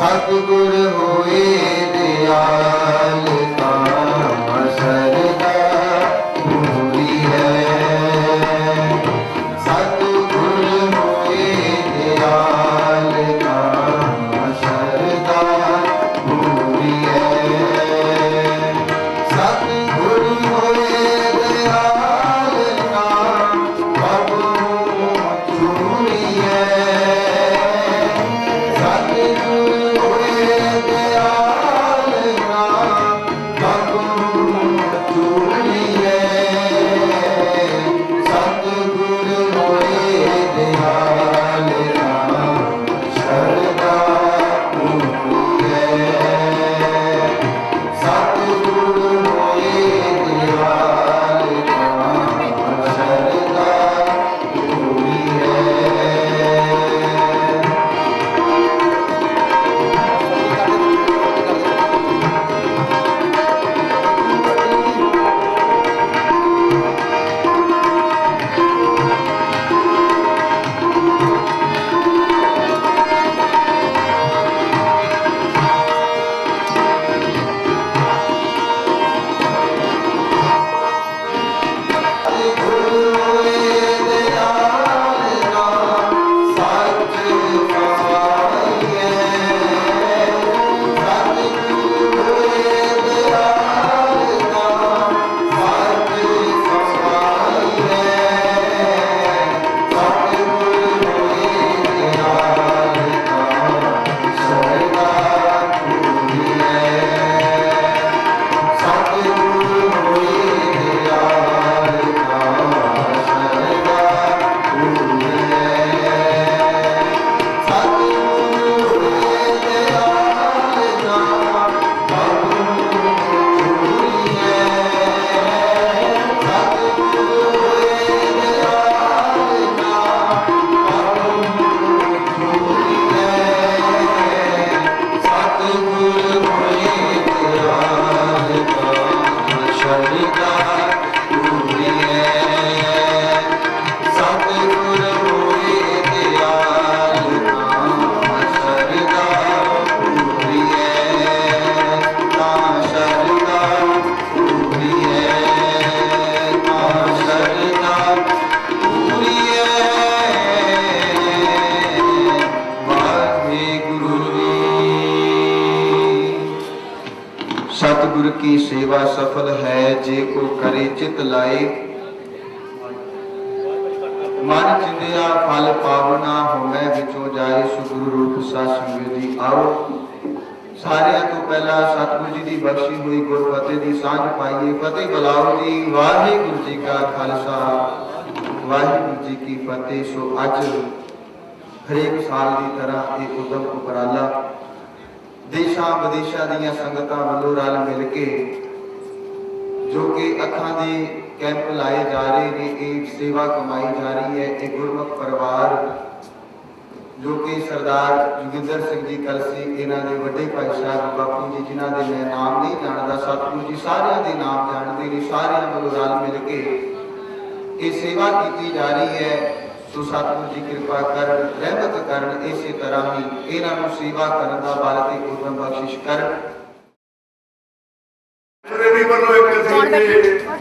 सतगुर होए दयाल काम सरदा पूरी है। सतगुर होए दयाल काम सरदा पूरी है। सतगुर होए दयाल काम प्रभु चूरी है। सतगुर होए दयाल नाम प्रभु चूरी है। सतगुर होए दयाल नाम शरदा पूरी है। सतगुर होए दयाल नाम शरदा पूरी है। सतगुर की सेवा सफल है जे को करे चित लाए। मन चिंदिया फल पावना होवे विचों जाए सुगुरु रूप सा संवेदी आओ। सारियां तो पहला सतगुरु जी की बख्शी हुई गुरफतेह की सांझ पाइए। फतेह बुलाओ जी। वाहिगुरु जी का खालसा वाहिगुरु जी की फतेह। सो अज हरेक साल की तरह एक उदम उपराला देशा विदेशा दीयां संगतां वल्लों रल मिल के जो कि अखां दे कैंप लाए जा रहे हैं, एक सेवा कमाई जा रही है। एक गुरमुख परिवार जो कि सरदार जोगिंदर सिंह जी कलसी इन्हां दे वड्डे भाई साहब बापू जी जिन्हां दे मैं नाम नहीं जानदा, सतगुरु जी सारियां दे नाम जानदे ने। सारियां वल्लों रल मिल के ये सेवा की जा रही है। सो सतगुरु जी कृपा कर रहमत कर इस तरह ही इन्हां नूं सेवा करन दा बल ते उदम बख्शिश कर।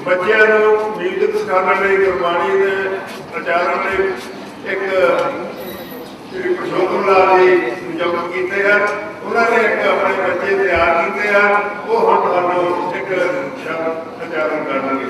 बच्चों को म्यूजिक सिखाने लिए गुरबाणी के प्रचारण लिए एक श्री परशोत्तम लाल जी नियुक्त किए हैं। उन्होंने एक अपने बच्चे तैयार किए हैं, वो हम तुहानूं एक शब्द प्रचारण करेंगे।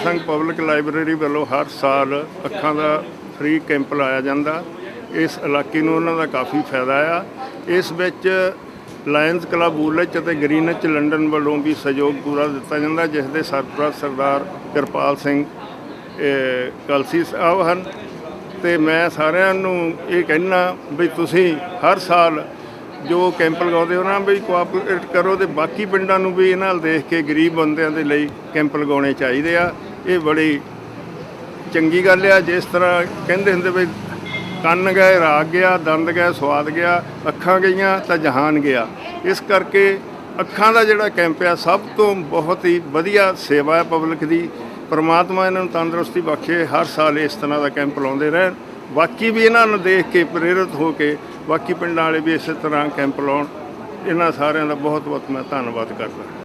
ਸੰਘ ਪਬਲਿਕ ਲਾਇਬ੍ਰੇਰੀ ਵੱਲੋਂ ਹਰ ਸਾਲ ਅੱਖਾਂ ਦਾ ਫ੍ਰੀ ਕੈਂਪ ਲਾਇਆ ਜਾਂਦਾ। ਇਸ ਇਲਾਕੇ ਨੂੰ ਉਹਨਾਂ ਦਾ ਕਾਫੀ ਫਾਇਦਾ ਆ। ਇਸ ਵਿੱਚ ਲਾਇਨਜ਼ ਕਲੱਬ ਵੂਲਚ ਅਤੇ ਗ੍ਰੀਨਚ ਲੰਡਨ ਵੱਲੋਂ ਵੀ ਸਹਿਯੋਗ ਪੂਰਾ ਦਿੱਤਾ ਜਾਂਦਾ, ਜਿਸ ਦੇ ਸਰਪ੍ਰਸਤ ਸਰਦਾਰ ਕਿਰਪਾਲ ਸਿੰਘ ਕਲਸੀ ਸਾਹਿਬ ਹਨ। ਅਤੇ ਮੈਂ ਸਾਰਿਆਂ ਨੂੰ ਇਹ ਕਹਿਣਾ ਵੀ ਤੁਸੀਂ ਹਰ ਸਾਲ ਜੋ ਕੈਂਪ ਲਗਾਉਂਦੇ ਹੋ ਨਾ ਵੀ ਕੋਆਪਰੇਟ ਕਰੋ, ਅਤੇ ਬਾਕੀ ਪਿੰਡਾਂ ਨੂੰ ਵੀ ਇਹਨਾਂ ਨਾਲ ਦੇਖ ਕੇ ਗਰੀਬ ਬੰਦਿਆਂ ਦੇ ਲਈ ਕੈਂਪ ਲਗਾਉਣੇ ਚਾਹੀਦੇ ਆ। ਇਹ ਬੜੀ ਚੰਗੀ ਗੱਲ ਆ। ਜਿਸ ਤਰ੍ਹਾਂ ਕਹਿੰਦੇ ਹੁੰਦੇ ਵੀ ਕੰਨ ਗਏ ਰਾਗ ਗਿਆ, ਦੰਦ ਗਏ ਸਵਾਦ ਗਿਆ, ਅੱਖਾਂ ਗਈਆਂ ਤਾਂ ਜਹਾਨ ਗਿਆ। ਇਸ ਕਰਕੇ ਅੱਖਾਂ ਦਾ ਜਿਹੜਾ ਕੈਂਪ ਆ ਸਭ ਤੋਂ ਬਹੁਤ ਹੀ ਵਧੀਆ ਸੇਵਾ ਹੈ ਪਬਲਿਕ ਦੀ। ਪਰਮਾਤਮਾ ਇਹਨਾਂ ਨੂੰ ਤੰਦਰੁਸਤੀ ਬਖਸ਼ੇ, ਹਰ ਸਾਲ ਇਸ ਤਰ੍ਹਾਂ ਦਾ ਕੈਂਪ ਲਾਉਂਦੇ ਰਹਿਣ। ਬਾਕੀ ਵੀ ਇਹਨਾਂ ਨੂੰ ਦੇਖ ਕੇ ਪ੍ਰੇਰਿਤ ਹੋ ਕੇ ਬਾਕੀ ਪਿੰਡਾਂ ਵਾਲੇ ਵੀ ਇਸੇ ਤਰ੍ਹਾਂ ਕੈਂਪ ਲਾਉਣ। ਇਹਨਾਂ ਸਾਰਿਆਂ ਦਾ ਬਹੁਤ ਬਹੁਤ ਮੈਂ ਧੰਨਵਾਦ ਕਰਦਾ।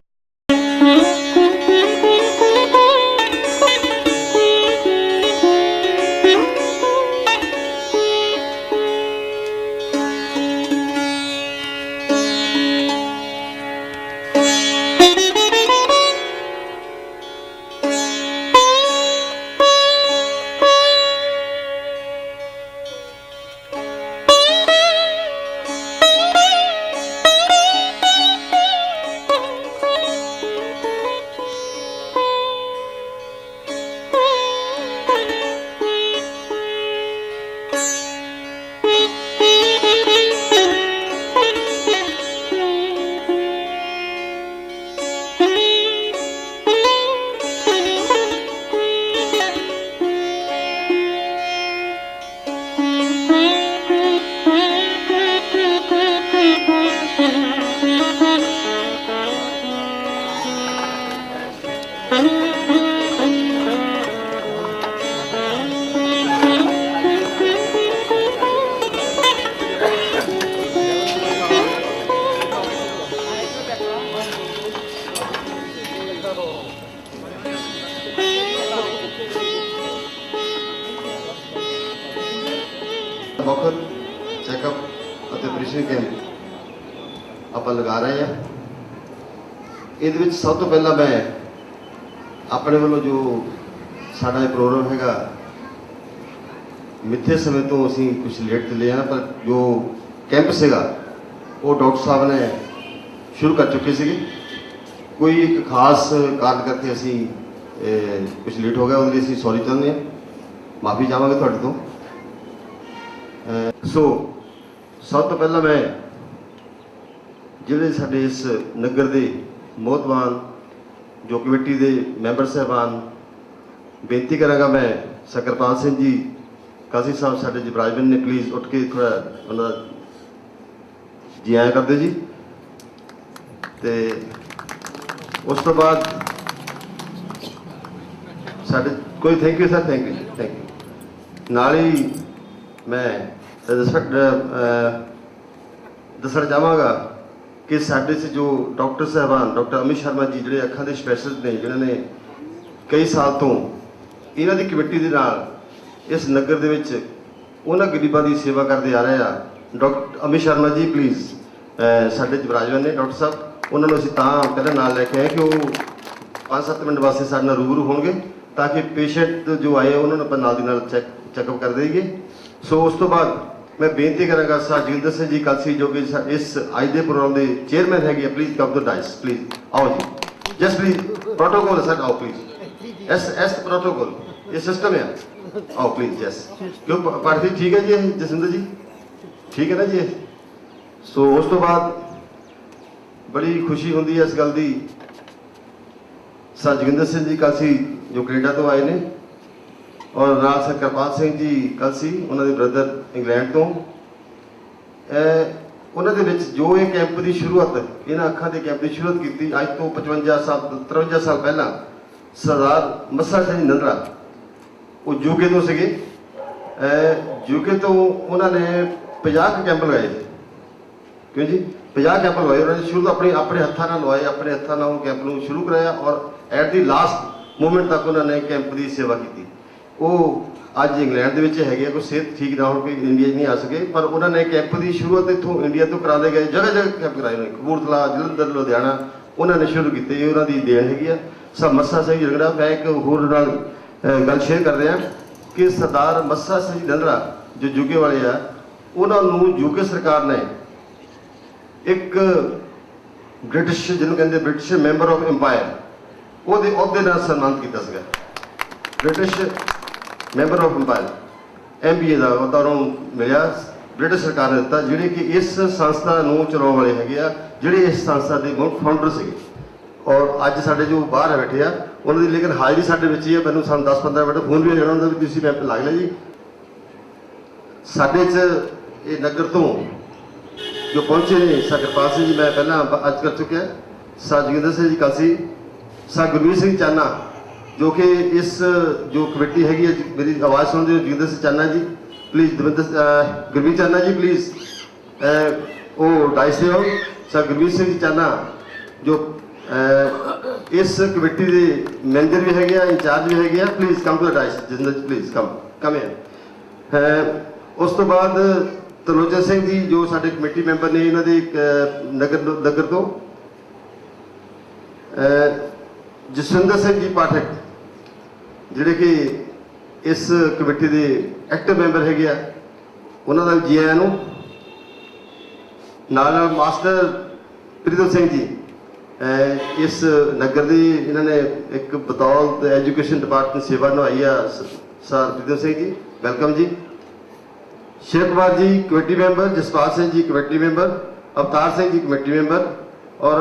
ਮੁਫਤ ਚੈੱਕਅਪ ਅਤੇ ਆਪਰੇਸ਼ਨ ਕੈਂਪ ਆਪਾਂ ਲਗਾ ਰਹੇ ਹਾਂ। ਇਹਦੇ ਵਿੱਚ ਸਭ ਤੋਂ ਪਹਿਲਾਂ ਮੈਂ ਆਪਣੇ ਵੱਲੋਂ ਜੋ ਸਾਡਾ ਇਹ ਪ੍ਰੋਗਰਾਮ ਹੈਗਾ, ਮਿੱਥੇ ਸਮੇਂ ਤੋਂ ਅਸੀਂ ਕੁਝ ਲੇਟ ਚੱਲੇ ਹਾਂ, ਪਰ ਜੋ ਕੈਂਪ ਸੀਗਾ ਉਹ ਡਾਕਟਰ ਸਾਹਿਬ ਨੇ ਸ਼ੁਰੂ ਕਰ ਚੁੱਕੇ ਸੀਗੇ। ਕੋਈ ਇੱਕ ਖਾਸ ਕਾਰਨ ਕਰਕੇ ਅਸੀਂ ਕੁਝ ਲੇਟ ਹੋ ਗਿਆ, ਉਹਦੇ ਲਈ ਅਸੀਂ ਸੌਰੀ ਚਾਹੁੰਦੇ ਹਾਂ, ਮਾਫੀ ਚਾਹਾਂਗੇ ਤੁਹਾਡੇ ਤੋਂ। ਸੋ ਸਭ ਤੋਂ ਪਹਿਲਾਂ ਮੈਂ ਜਿਹੜੇ ਸਾਡੇ ਇਸ ਨਗਰ ਦੇ ਮੋਹਤਵਾਨ ਜੋ ਕਮੇਟੀ ਦੇ ਮੈਂਬਰ ਸਾਹਿਬਾਨ, ਬੇਨਤੀ ਕਰਾਂਗਾ ਮੈਂ ਕਿਰਪਾਲ ਸਿੰਘ ਜੀ ਕਾਜ਼ੀ ਸਾਹਿਬ ਸਾਡੇ ਜਬਰਾਜਮਨ ਨੇ ਪਲੀਜ਼ ਉੱਠ ਕੇ ਥੋੜਾ ਉਹਨਾਂ ਦਾ ਜੀ ਆਇਆ ਕਰਦੇ ਜੀ। ਤੇ ਉਸ ਤੋਂ ਬਾਅਦ ਸਾਡੇ ਕੋਈ thank you sir, thank you. ਨਾਲ ਹੀ ਮੈਂ ਦੱਸਣਾ ਚਾਹਾਂਗਾ ਕਿ ਸਾਡੇ 'ਚ ਜੋ ਡਾਕਟਰ ਸਾਹਿਬਾਨ ਡਾਕਟਰ ਅਮਿਤ ਸ਼ਰਮਾ ਜੀ ਜਿਹੜੇ ਅੱਖਾਂ ਦੇ ਸਪੈਸ਼ਲਿਸਟ ਨੇ, ਜਿਨ੍ਹਾਂ ਨੇ ਕਈ ਸਾਲ ਤੋਂ ਇਹਨਾਂ ਦੀ ਕਮੇਟੀ ਦੇ ਨਾਲ ਇਸ ਨਗਰ ਦੇ ਵਿੱਚ ਉਹਨਾਂ ਗਰੀਬਾਂ ਦੀ ਸੇਵਾ ਕਰਦੇ ਆ ਰਹੇ ਆ। ਡਾਕਟਰ ਅਮਿਤ ਸ਼ਰਮਾ ਜੀ ਪਲੀਜ਼ ਸਾਡੇ ਜਬਰਾਜਮਨ ਨੇ ਡਾਕਟਰ ਸਾਹਿਬ, ਉਹਨਾਂ ਨੂੰ ਅਸੀਂ ਤਾਂ ਪਹਿਲਾਂ ਨਾਲ ਲੈ ਕੇ ਆਏ ਕਿ ਉਹ 5-7 ਮਿੰਟ ਵਾਸਤੇ ਸਾਡੇ ਨਾਲ ਰੂਬਰੂ ਹੋਣਗੇ, ਤਾਂ ਕਿ ਪੇਸ਼ੈਂਟ ਜੋ ਆਏ ਉਹਨਾਂ ਨੂੰ ਆਪਾਂ ਨਾਲ ਦੀ ਨਾਲ ਚੈੱਕਅਪ ਕਰ ਦੇਈਏ। ਸੋ ਉਸ ਤੋਂ ਬਾਅਦ ਮੈਂ ਬੇਨਤੀ ਕਰਾਂਗਾ ਸਰ ਜਗਿੰਦਰ ਸਿੰਘ ਜੀ ਕਲਸੀ ਜੋ ਕਿ ਇਸ ਅੱਜ ਦੇ ਪ੍ਰੋਗਰਾਮ ਦੇ ਚੇਅਰਮੈਨ ਹੈਗੇ, please come to dais please. ਆਓ ਜੀ, ਜਸਟ ਪਲੀਜ਼ ਪ੍ਰੋਟੋਕੋਲ ਸਰ, ਆਓ ਪਲੀਜ਼। ਐਸ ਪ੍ਰੋਟੋਕੋਲ ਇਹ ਸਿਸਟਮ ਹੈ, ਆਓ ਪਲੀਜ਼। ਜਸ ਕਿਉਂ ਪਾਰਟੀ ਠੀਕ ਹੈ ਜੀ ਜਸਵਿੰਦਰ ਜੀ, ਠੀਕ ਹੈ ਨਾ ਜੀ। ਸੋ ਉਸ ਤੋਂ ਬਾਅਦ ਬੜੀ ਖੁਸ਼ੀ ਹੁੰਦੀ ਹੈ ਇਸ ਗੱਲ ਦੀ, ਸਰ ਜਗਿੰਦਰ ਸਿੰਘ ਜੀ ਕਲਸੀ ਜੋ ਕੈਨੇਡਾ ਤੋਂ ਆਏ ਨੇ, ਔਰ ਨਾਲ ਸਰ ਕਿਰਪਾਲ ਸਿੰਘ ਜੀ ਕਲਸੀ ਉਹਨਾਂ ਦੇ ਬ੍ਰਦਰ ਇੰਗਲੈਂਡ ਤੋਂ। ਉਹਨਾਂ ਦੇ ਵਿੱਚ ਜੋ ਇਹ ਕੈਂਪ ਦੀ ਸ਼ੁਰੂਆਤ, ਇਹਨਾਂ ਅੱਖਾਂ ਦੇ ਕੈਂਪ ਦੀ ਸ਼ੁਰੂਆਤ ਕੀਤੀ ਅੱਜ ਤੋਂ 53 ਸਾਲ ਪਹਿਲਾਂ ਸਰਦਾਰ ਮੱਸਾ ਸਿੰਘ ਨੰਦਰਾ, ਉਹ ਯੂਕੇ ਤੋਂ ਸੀਗੇ। ਯੂਕੇ ਤੋਂ ਉਹਨਾਂ ਨੇ 50 ਕੈਂਪ ਲਗਾਏ, ਕਿਉਂ ਜੀ 50 ਕੈਂਪ ਲਗਾਏ ਉਹਨਾਂ ਨੇ। ਸ਼ੁਰੂ ਤੋਂ ਆਪਣੇ ਹੱਥਾਂ ਨਾਲ ਲਗਾਏ, ਆਪਣੇ ਹੱਥਾਂ ਨਾਲ ਉਹ ਕੈਂਪ ਨੂੰ ਸ਼ੁਰੂ ਕਰਾਇਆ, ਔਰ ਐਟ ਦੀ ਲਾਸਟ ਮੂਮੈਂਟ ਤੱਕ ਉਹਨਾਂ ਨੇ ਕੈਂਪ ਦੀ ਸੇਵਾ ਕੀਤੀ। ਉਹ ਅੱਜ ਇੰਗਲੈਂਡ ਦੇ ਵਿੱਚ ਹੈਗੇ, ਕੋਈ ਸਿਹਤ ਠੀਕ ਨਾ ਹੋਣ ਕੇ ਇੰਡੀਆ 'ਚ ਨਹੀਂ ਆ ਸਕੇ, ਪਰ ਉਹਨਾਂ ਨੇ ਕੈਂਪ ਦੀ ਸ਼ੁਰੂਆਤ ਇੱਥੋਂ ਇੰਡੀਆ ਤੋਂ ਕਰਾਉਂਦੇ ਗਏ, ਜਗ੍ਹਾ ਜਗ੍ਹਾ ਕੈਂਪ ਕਰਾਏ ਨੇ, ਕਪੂਰਥਲਾ, ਜਲੰਧਰ, ਲੁਧਿਆਣਾ ਉਹਨਾਂ ਨੇ ਸ਼ੁਰੂ ਕੀਤੇ। ਇਹ ਉਹਨਾਂ ਦੀ ਦੇਣ ਹੈਗੀ ਆ। ਸਰ ਮੱਸਾ ਸਿੰਘ ਜੀ ਰੰਗੜਾ। ਮੈਂ ਇੱਕ ਹੋਰ ਨਾਲ ਗੱਲ ਸ਼ੇਅਰ ਕਰ ਰਿਹਾ ਕਿ ਸਰਦਾਰ ਮੱਸਾ ਸਿੰਘ ਜੀ ਰੰਗੜਾ ਜੋ ਯੂਕੇ ਵਾਲੇ ਆ, ਉਹਨਾਂ ਨੂੰ ਯੂਕੇ ਸਰਕਾਰ ਨੇ ਇੱਕ ਬ੍ਰਿਟਿਸ਼, ਜਿਹਨੂੰ ਕਹਿੰਦੇ ਬ੍ਰਿਟਿਸ਼ ਮੈਂਬਰ ਆਫ ਇੰਪਾਇਰ, ਉਹਦੇ ਅਹੁਦੇ ਨਾਲ ਸਨਮਾਨਿਤ ਕੀਤਾ ਸੀਗਾ। British member of empire MBA ਦਾ ਅਹੁਦਾ ਉਹਨਾਂ ਨੂੰ ਮਿਲਿਆ, ਬ੍ਰਿਟਿਸ਼ ਸਰਕਾਰ ਨੇ ਦਿੱਤਾ, ਜਿਹੜੇ ਕਿ ਇਸ ਸੰਸਥਾ ਨੂੰ ਚਲਾਉਣ ਵਾਲੇ ਹੈਗੇ ਆ, ਜਿਹੜੇ ਇਸ ਸੰਸਥਾ ਦੇ ਮੁੱਖ ਫਾਊਂਡਰ ਸੀਗੇ। ਔਰ ਅੱਜ ਸਾਡੇ ਜੋ ਬਾਹਰ ਬੈਠੇ ਆ ਉਹਨਾਂ ਦੀ ਲੇਕਿਨ ਹਾਜ਼ਰੀ ਸਾਡੇ ਵਿੱਚ ਹੀ ਆ। ਮੈਨੂੰ ਸਾਨੂੰ 10-15 ਮਿੰਟ ਫੋਨ ਵੀ ਜਾਣਾ ਹੁੰਦਾ ਵੀ ਤੁਸੀਂ ਮੈਂਪ ਲੱਗ ਲਿਆ ਜੀ। ਸਾਡੇ 'ਚ ਇਹ ਨਗਰ ਤੋਂ ਜੋ ਪਹੁੰਚੇ ਨੇ ਸਰ ਕਿਰਪਾਲ ਸਿੰਘ ਜੀ, ਮੈਂ ਪਹਿਲਾਂ ਅੱਜ ਕਰ ਚੁੱਕਿਆ, ਸਰ ਜੋਗਿੰਦਰ ਸਿੰਘ ਜੀ ਕਾਸੀ, ਸਰ ਗੁਰਮੀਤ ਸਿੰਘ ਚਾਨਾ, ਜੋ ਕਿ ਇਸ ਜੋ ਕਮੇਟੀ ਹੈਗੀ ਹੈ, ਮੇਰੀ ਆਵਾਜ਼ ਸੁਣਦੇ ਹੋ ਜੋਗਿੰਦਰ ਸਿੰਘ ਚਾਨਾ ਜੀ ਪਲੀਜ਼, ਗੁਰਮੀਤ ਚਾਨਾ ਜੀ ਪਲੀਜ਼ ਉਹ ਡਾਇਸ ਤੇ ਆਓ। ਸਰ ਗੁਰਮੀਤ ਸਿੰਘ ਚਾਨਾ ਜੋ ਇਸ ਕਮੇਟੀ ਦੇ ਮੈਨੇਜਰ ਵੀ ਹੈਗੇ ਆ, ਇੰਚਾਰਜ ਵੀ ਹੈਗੇ ਆ, please come to the dais, general please come here. ਉਸ ਤੋਂ ਬਾਅਦ ਤਰਲੋਚਨ ਸਿੰਘ ਜੀ ਜੋ ਸਾਡੇ ਕਮੇਟੀ ਮੈਂਬਰ ਨੇ, ਇਹਨਾਂ ਦੇ ਨਗਰ ਤੋਂ ਜਸਵਿੰਦਰ ਸਿੰਘ ਜੀ ਪਾਠਕ, ਜਿਹੜੇ ਕਿ ਇਸ ਕਮੇਟੀ ਦੇ ਐਕਟਿਵ ਮੈਂਬਰ ਹੈਗੇ ਆ, ਉਹਨਾਂ ਦਾ ਜੀ ਆਇਆਂ ਨੂੰ। ਨਾਲ ਮਾਸਟਰ ਪ੍ਰੀਤਮ ਸਿੰਘ ਜੀ ਇਸ ਨਗਰ ਦੀ, ਇਹਨਾਂ ਨੇ ਇੱਕ ਬਤੌਰ ਐਜੂਕੇਸ਼ਨ ਡਿਪਾਰਟਮੈਂਟ ਸੇਵਾ ਨਿਭਾਈ ਆ। ਸਰ ਪ੍ਰੀਤਮ ਸਿੰਘ ਜੀ ਵੈਲਕਮ ਜੀ। ਸ਼ਿਵ ਕੁਮਾਰ ਜੀ ਕਮੇਟੀ ਮੈਂਬਰ, ਜਸਪਾਲ ਸਿੰਘ ਜੀ committee member, Avtar Singh ji committee member, ਔਰ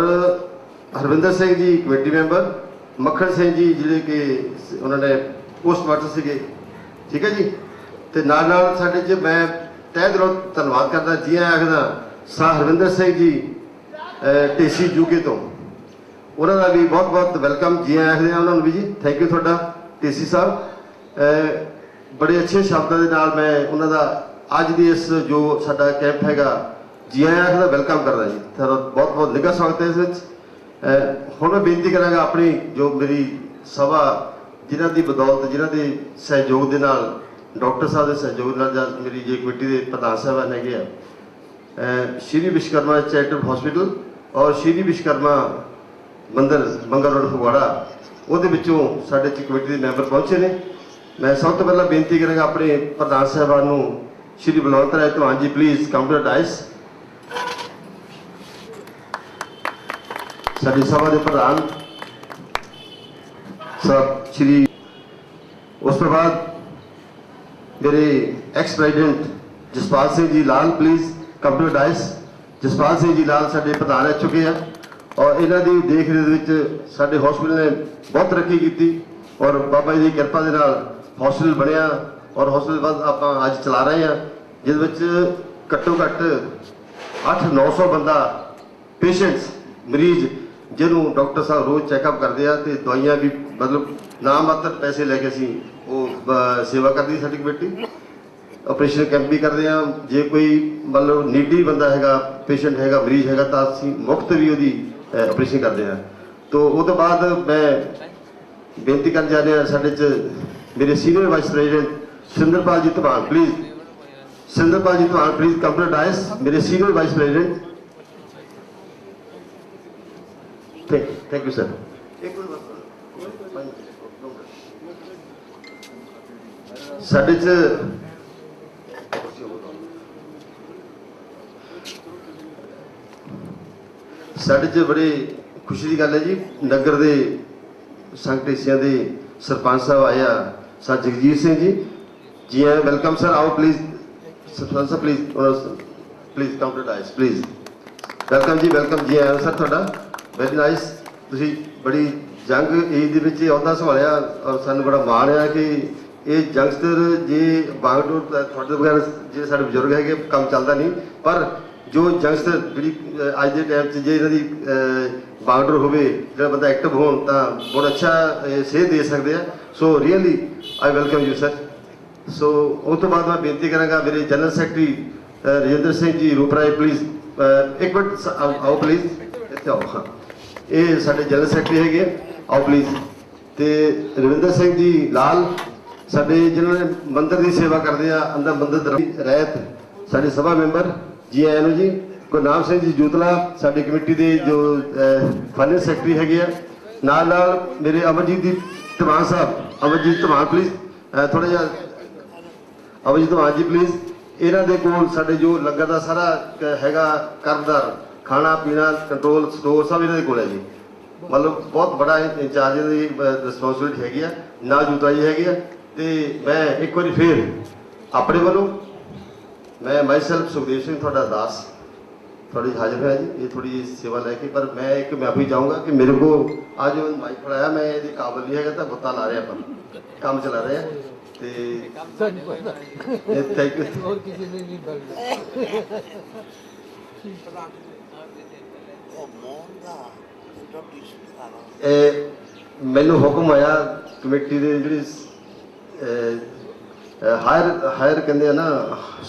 ਹਰਵਿੰਦਰ ਸਿੰਘ ਜੀ ਕਮੇਟੀ ਮੈਂਬਰ, ਮੱਖਣ ਸਿੰਘ ਜੀ ਜਿਹੜੇ ਕਿ ਉਹਨਾਂ ਨੇ ਪੋਸਟ ਮਾਸਟਰ ਸੀਗੇ, ਠੀਕ ਹੈ ਜੀ। ਤੇ ਨਾਲ ਨਾਲ ਸਾਡੇ 'ਚ ਮੈਂ ਤਹਿ ਦਿਲੋਂ ਧੰਨਵਾਦ ਕਰਦਾ, ਜੀ ਆਖਦਾ ਸਰ ਹਰਵਿੰਦਰ ਸਿੰਘ ਜੀ ਢੇਸੀ ਯੂਕੇ ਤੋਂ, ਉਹਨਾਂ ਦਾ ਵੀ ਬਹੁਤ ਬਹੁਤ ਵੈਲਕਮ, ਜੀ ਆਖਦੇ ਆ ਉਹਨਾਂ ਨੂੰ ਵੀ ਜੀ। ਥੈਂਕ ਯੂ ਤੁਹਾਡਾ ਢੇਸੀ ਸਾਹਿਬ। ਬੜੇ ਅੱਛੇ ਸ਼ਬਦਾਂ ਦੇ ਨਾਲ ਮੈਂ ਉਹਨਾਂ ਦਾ ਅੱਜ ਦੀ ਇਸ ਜੋ ਸਾਡਾ ਕੈਂਪ ਹੈਗਾ, ਜੀ ਆਖਦਾ, ਵੈਲਕਮ ਕਰਦਾ ਜੀ। ਤੁਹਾਡਾ ਬਹੁਤ ਬਹੁਤ ਨਿੱਘਾ ਸਵਾਗਤ ਹੈ ਇਸ ਵਿੱਚ। ਹੁਣ ਮੈਂ ਬੇਨਤੀ ਕਰਾਂਗਾ ਆਪਣੀ ਜੋ ਮੇਰੀ ਸਭਾ, ਜਿਨ੍ਹਾਂ ਦੀ ਬਦੌਲਤ, ਜਿਨ੍ਹਾਂ ਦੇ ਸਹਿਯੋਗ ਦੇ ਨਾਲ, ਡਾਕਟਰ ਸਾਹਿਬ ਦੇ ਸਹਿਯੋਗ ਨਾਲ, ਜਾਂ ਮੇਰੀ ਜੇ ਕਮੇਟੀ ਦੇ ਪ੍ਰਧਾਨ ਸਾਹਿਬਾਨ ਹੈਗੇ ਆ, ਸ਼੍ਰੀ ਵਿਸ਼ਵਕਰਮਾ ਚੈਰੀਟੇਬਲ ਹਸਪੀਟਲ ਔਰ ਸ਼੍ਰੀ ਵਿਸ਼ਵਕਰਮਾ ਮੰਦਿਰ ਮੰਗਲ ਰੋਡ ਫਗਵਾੜਾ, ਉਹਦੇ ਵਿੱਚੋਂ ਸਾਡੇ 'ਚ ਕਮੇਟੀ ਦੇ ਮੈਂਬਰ ਪਹੁੰਚੇ ਨੇ। ਮੈਂ ਸਭ ਤੋਂ ਪਹਿਲਾਂ ਬੇਨਤੀ ਕਰਾਂਗਾ ਆਪਣੇ ਪ੍ਰਧਾਨ ਸਾਹਿਬਾਨ ਨੂੰ, ਸ਼੍ਰੀ Balwant Rai Dhawan ji please come to the dais. ਸਾਡੀ ਸਭਾ ਦੇ ਪ੍ਰਧਾਨ ਸਾਹਿਬ ਸ਼੍ਰੀ, ਉਸ ਤੋਂ ਬਾਅਦ ਮੇਰੇ ex president Jaspal Singh ji Lal please come to the dais. Jaspal Singh ji Lal ਸਾਡੇ ਪ੍ਰਧਾਨ ਰਹਿ ਚੁੱਕੇ ਆ, ਔਰ ਇਹਨਾਂ ਦੀ ਦੇਖ ਰੇਖ ਵਿੱਚ ਸਾਡੇ ਹਸਪੀਟਲ ਨੇ ਬਹੁਤ ਤਰੱਕੀ ਕੀਤੀ, ਔਰ ਬਾਬਾ ਜੀ ਦੀ ਕਿਰਪਾ ਦੇ ਨਾਲ ਹਸਪੀਟਲ ਬਣਿਆ, ਔਰ ਹਸਪੀਟਲ ਬਾਅਦ ਆਪਾਂ ਅੱਜ ਚਲਾ ਰਹੇ ਹਾਂ, ਜਿਸ ਵਿੱਚ ਘੱਟੋ ਘੱਟ 800-900 ਬੰਦਾ ਪੇਸ਼ੈਂਟਸ, ਮਰੀਜ਼, ਜਿਹਨੂੰ ਡਾਕਟਰ ਸਾਹਿਬ ਰੋਜ਼ ਚੈੱਕਅਪ ਕਰਦੇ ਆ, ਤੇ ਦਵਾਈਆਂ ਵੀ ਮਤਲਬ ਨਾ ਮਾਤਰ ਪੈਸੇ ਲੈ ਕੇ ਅਸੀਂ ਉਹ ਸੇਵਾ ਕਰਦੀ ਸਾਡੀ ਕਮੇਟੀ। ਆਪਰੇਸ਼ਨ ਕੈਂਪ ਵੀ ਕਰਦੇ ਆ, ਜੇ ਕੋਈ ਮਤਲਬ ਨੀਡੀ ਬੰਦਾ ਹੈਗਾ, ਪੇਸ਼ੈਂਟ ਹੈਗਾ, ਮਰੀਜ਼ ਹੈਗਾ, ਤਾਂ ਅਸੀਂ ਮੁਫਤ ਵੀ ਉਹਦੀ ਆਪਰੇਸ਼ਨ ਕਰਦੇ ਆ। ਤੋ ਉਹ ਤੋਂ ਬਾਅਦ ਮੈਂ ਬੇਨਤੀ ਕਰਨ ਜਾ ਰਿਹਾ, ਸਾਡੇ 'ਚ ਮੇਰੇ senior vice president Sinderpal ji Dhawan please, Sinderpal ji Dhawan please come to the dais, ਮੇਰੇ senior vice president. Thank you sir. ਸਾਡੇ 'ਚ ਬੜੀ ਖੁਸ਼ੀ ਦੀ ਗੱਲ ਹੈ ਜੀ, ਨਗਰ ਦੇ ਸੰਘ ਢੇਸੀਆਂ ਦੇ ਸਰਪੰਚ ਸਾਹਿਬ ਆਏ ਆ, ਸਰ ਜਗਜੀਤ ਸਿੰਘ ਜੀ, ਜੀ ਆਇਆਂ, ਵੈਲਕਮ ਸਰ। ਆਓ ਪਲੀਜ਼ ਸਰਪੰਚ ਸਾਹਿਬ please come to dais please, welcome ਜੀ, ਵੈਲਕਮ, ਜੀ ਆਇਆਂ ਸਰ ਤੁਹਾਡਾ, ਵੈਰੀ ਨਾਈਸ। ਤੁਸੀਂ ਬੜੀ ਜੰਗ ਏਜ ਦੇ ਵਿੱਚ ਇਹ ਅਹੁਦਾ ਸੰਭਾਲਿਆ, ਔਰ ਸਾਨੂੰ ਬੜਾ ਮਾਣ ਆ ਕਿ ਇਹ ਜੰਗਸਟਰ, ਜੇ ਬਾਗਡੋਰ ਤੁਹਾਡੇ ਬਗੈਰ ਜੇ ਸਾਡੇ ਬਜ਼ੁਰਗ ਹੈਗੇ ਕੰਮ ਚੱਲਦਾ ਨਹੀਂ, ਪਰ ਜੋ ਜੰਗਸਟਰ ਜਿਹੜੀ ਅੱਜ ਦੇ ਟਾਈਮ 'ਚ ਜੇ ਇਹਨਾਂ ਦੀ ਬਾਗਡੋਰ ਹੋਵੇ, ਜਿਹੜਾ ਬੰਦਾ ਐਕਟਿਵ ਹੋਣ, ਤਾਂ ਬਹੁਤ ਅੱਛਾ ਸੇਧ ਦੇ ਸਕਦੇ ਆ। So really I welcome you sir. So ਉਸ ਤੋਂ ਬਾਅਦ ਮੈਂ ਬੇਨਤੀ ਕਰਾਂਗਾ ਮੇਰੇ general secretary Rajinder Singh ji ਰੂਪਰਾਏ please, ਇੱਕ ਮਿੰਟ ਆਓ ਪਲੀਜ਼, ਇੱਥੇ ਆਓ। ਹਾਂ, ਇਹ ਸਾਡੇ ਜਨਰਲ ਸੈਕਟਰੀ ਹੈਗੇ, ਆਓ ਪਲੀਜ਼। ਤੇ ਰਵਿੰਦਰ ਸਿੰਘ ਜੀ ਲਾਲ ਸਾਡੇ ਜਿਨ੍ਹਾਂ ਨੇ ਮੰਦਿਰ ਦੀ ਸੇਵਾ ਕਰਦੇ ਆ, ਅੰਦਰ ਮੰਦਿਰ ਰਹਿਤ ਸਾਡੇ ਸਭਾ ਮੈਂਬਰ, ਜੀ ਆਇਆਂ ਨੂੰ ਜੀ। ਗੁਰਨਾਮ ਸਿੰਘ ਜੀ ਜੂਤਲਾ ਸਾਡੇ ਕਮੇਟੀ ਦੇ ਜੋ ਫਾਈਨੈਂਸ ਸੈਕਟਰੀ ਹੈਗੇ ਆ, ਨਾਲ ਨਾਲ ਮੇਰੇ ਅਮਰਜੀਤ ਦੀ ਧਮਾਨ ਸਾਹਿਬ, ਅਮਰਜੀਤ ਧਮਾਨ ਪਲੀਜ਼ ਥੋੜਾ ਜਿਹਾ, ਅਮਰਜੀਤ ਧਮਾਨ ਜੀ ਪਲੀਜ਼। ਇਹਨਾਂ ਦੇ ਕੋਲ ਸਾਡੇ ਜੋ ਲੰਗਰ ਦਾ ਸਾਰਾ ਹੈਗਾ ਕਰਮਦਾਰ, ਖਾਣਾ ਪੀਣਾ ਕੰਟਰੋਲ ਸਟੋਰ ਸਭ ਇਹਨਾਂ ਦੇ ਕੋਲ ਹੈ ਜੀ। ਮਤਲਬ ਬਹੁਤ ਬੜਾ ਇੰਚਾਰਜ ਦੀ ਰਿਸਪੌਂਸਿਬਿਲਿਟੀ ਹੈਗੀ ਆ, ਨਾਲ ਜੂਤਾ ਜੀ ਹੈਗੀ ਆ। ਤੇ ਮੈਂ ਇੱਕ ਵਾਰੀ ਫੇਰ ਆਪਣੇ ਵੱਲੋਂ ਮੈਂ ਮਾਈਸੈਲਫ ਸੁਖਦੇਵ ਸਿੰਘ ਤੁਹਾਡਾ ਦਾਸ थोड़ी हाजिर है जी, ये थोड़ी सेवा लेके। पर मैं एक माफी चाहूँगा कि मेरे को आज जो माइक पढ़ाया मैं ये काबिल नहीं है, गुत्ता ला रहे हैं, अपन काम चला रहे हैं। Thank you. और किसी ने नहीं मैनू हुक्म आया कमेटी के जी हायर कहते हैं ना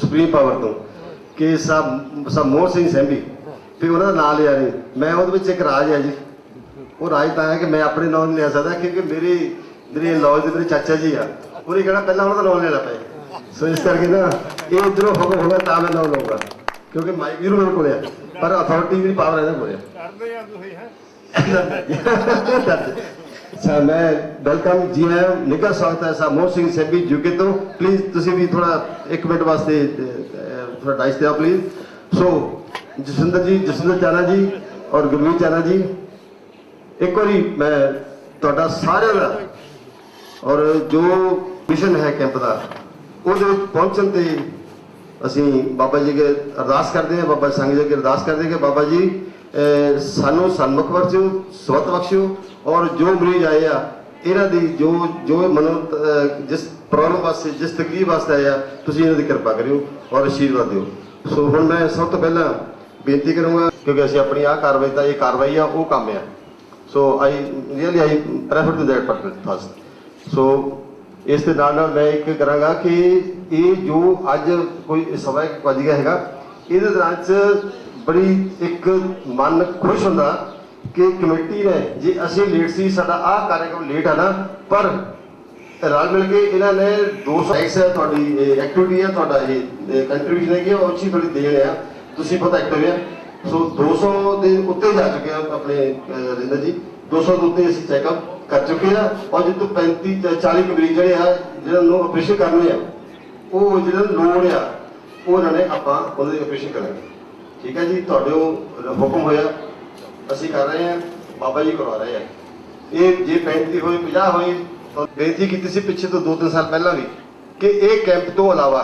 सुप्रीम पावर तो कि सब मोहन सिंह सैंभी, फिर उन्होंने नाम लिया नहीं। मैं वो एक राज है जी, वो राज तो है कि मैं अपने नाम नहीं लिया सकता, क्योंकि मेरी लॉज मेरे चाचा जी आ, उन्हें कहना पहला उन्होंने नाम लेना पे। सो इस करके ना ये इधरों हुक्म होगा तो मैं नाम लूँगा, क्योंकि माइक भी मेरे को पर अथॉरिटी भी पावर है ना अच्छा। मैं वेलकम जी आया, निकर स्वागत है साहब मोहन सिंह सैंभी यूके तो। प्लीज़ तुसी भी थोड़ा एक मिनट वास्ते थोड़ा डाइस दिया प्लीज। सो जसविंदर चाना जी और गुरमीत चाना जी, एक बारी मैं ਤੁਹਾਡਾ ਸਾਰਿਆਂ ਦਾ ਔਰ ਜੋ ਮਿਸ਼ਨ ਹੈ ਕੈਂਪ ਦਾ ਉਹਦੇ ਵਿੱਚ ਪਹੁੰਚਣ ਤੇ ਅਸੀਂ ਬਾਬਾ ਜੀ ਅੱਗੇ ਅਰਦਾਸ ਕਰਦੇ ਹਾਂ, ਬਾਬਾ ਸੰਗ ਜੀ ਅੱਗੇ ਅਰਦਾਸ ਕਰਦੇ ਕਿ ਬਾਬਾ ਜੀ ਸਾਨੂੰ ਸਨਮੁਖ ਬਖਸ਼ਿਓ, ਸਵਤ ਬਖਸ਼ਿਓ, ਔਰ ਜੋ ਮਰੀਜ਼ ਆਏ ਆ ਇਹਨਾਂ ਦੀ ਜੋ ਮਨੋ ਜਿਸ ਪ੍ਰੋਬਲਮ ਵਾਸਤੇ ਜਿਸ ਤਕਲੀਫ ਵਾਸਤੇ ਆਇਆ ਤੁਸੀਂ ਇਹਨਾਂ ਦੀ ਕਿਰਪਾ ਕਰਿਓ ਔਰ ਆਸ਼ੀਰਵਾਦ ਦਿਓ। ਸੋ ਹੁਣ ਮੈਂ ਸਭ ਤੋਂ ਪਹਿਲਾਂ ਬੇਨਤੀ ਕਰੂੰਗਾ, ਕਿਉਂਕਿ ਅਸੀਂ ਆਪਣੀ ਆਹ ਕਾਰਵਾਈ ਤਾਂ ਇਹ ਕਾਰਵਾਈ ਆ ਉਹ ਕੰਮ ਆ। ਸੋ ਆਈ ਪ੍ਰੈਫਰ ਟੂ ਦੈਟ ਫਸਟ। ਸੋ ਇਸ ਦੇ ਨਾਲ ਮੈਂ ਇੱਕ ਕਰਾਂਗਾ ਕਿ ਇਹ ਜੋ ਅੱਜ ਕੋਈ ਸਵਾ 1 ਵਜ ਗਿਆ ਹੈਗਾ, ਇਹਦੇ ਦੌਰਾਨ 'ਚ ਬੜੀ ਇੱਕ ਮਨ ਖੁਸ਼ ਹੁੰਦਾ ਕਿ ਕਮੇਟੀ ਨੇ ਜੇ ਅਸੀਂ ਲੇਟ ਸੀ, ਸਾਡਾ ਆਹ ਕਾਰਜਕ੍ਰਮ ਲੇਟ ਆ ਨਾ, ਪਰ ਰਲ ਮਿਲ ਕੇ ਇਹਨਾਂ ਨੇ 200 ਹੈ ਤੁਹਾਡੀ ਐਕਟੀਵਿਟੀ ਹੈ, ਤੁਹਾਡਾ ਇਹ ਕੰਟਰੀਬਿਊਸ਼ਨ ਹੈਗੀ ਉਹ ਅੱਛੀ ਥੋੜੀ ਦੇਣ ਆ, ਤੁਸੀਂ ਬਹੁਤ ਐਕਟਿਵ ਆ। ਸੋ 200 ਦੇ ਉੱਤੇ ਜਾ ਚੁੱਕੇ ਆ ਆਪਣੇ ਰਿੰਦਰ ਜੀ, 200 ਦੇ ਉੱਤੇ ਅਸੀਂ ਚੈੱਕਅਪ ਕਰ ਚੁੱਕੇ ਆ। ਔਰ ਜਿੱਦੋਂ 35-40 ਮਰੀਜ਼ ਜਿਹੜੇ ਆ ਜਿਹਨਾਂ ਨੂੰ ਆਪਰੇਸ਼ਨ ਕਰਨੇ ਆ, ਉਹ ਜਿਹੜਾ ਲੋੜ ਆ ਉਹ ਇਹਨਾਂ ਨੇ ਆਪਾਂ ਉਹਨਾਂ ਦੀ ਆਪਰੇਸ਼ਨ ਕਰਾਂਗੇ। ਠੀਕ ਹੈ ਜੀ, ਤੁਹਾਡੇ ਉਹ ਹੁਕਮ ਹੋਇਆ ਅਸੀਂ ਕਰ ਰਹੇ ਹਾਂ, ਬਾਬਾ ਜੀ ਕਰਵਾ ਰਹੇ ਆ। ਇਹ ਜੇ 35 ਹੋਈ 50 ਹੋਈ ਤਾਂ ਬੇਨਤੀ ਕੀਤੀ ਸੀ ਪਿੱਛੇ ਤੋਂ 2-3 ਸਾਲ ਪਹਿਲਾਂ ਵੀ ਕਿ ਇਹ ਕੈਂਪ ਤੋਂ ਇਲਾਵਾ,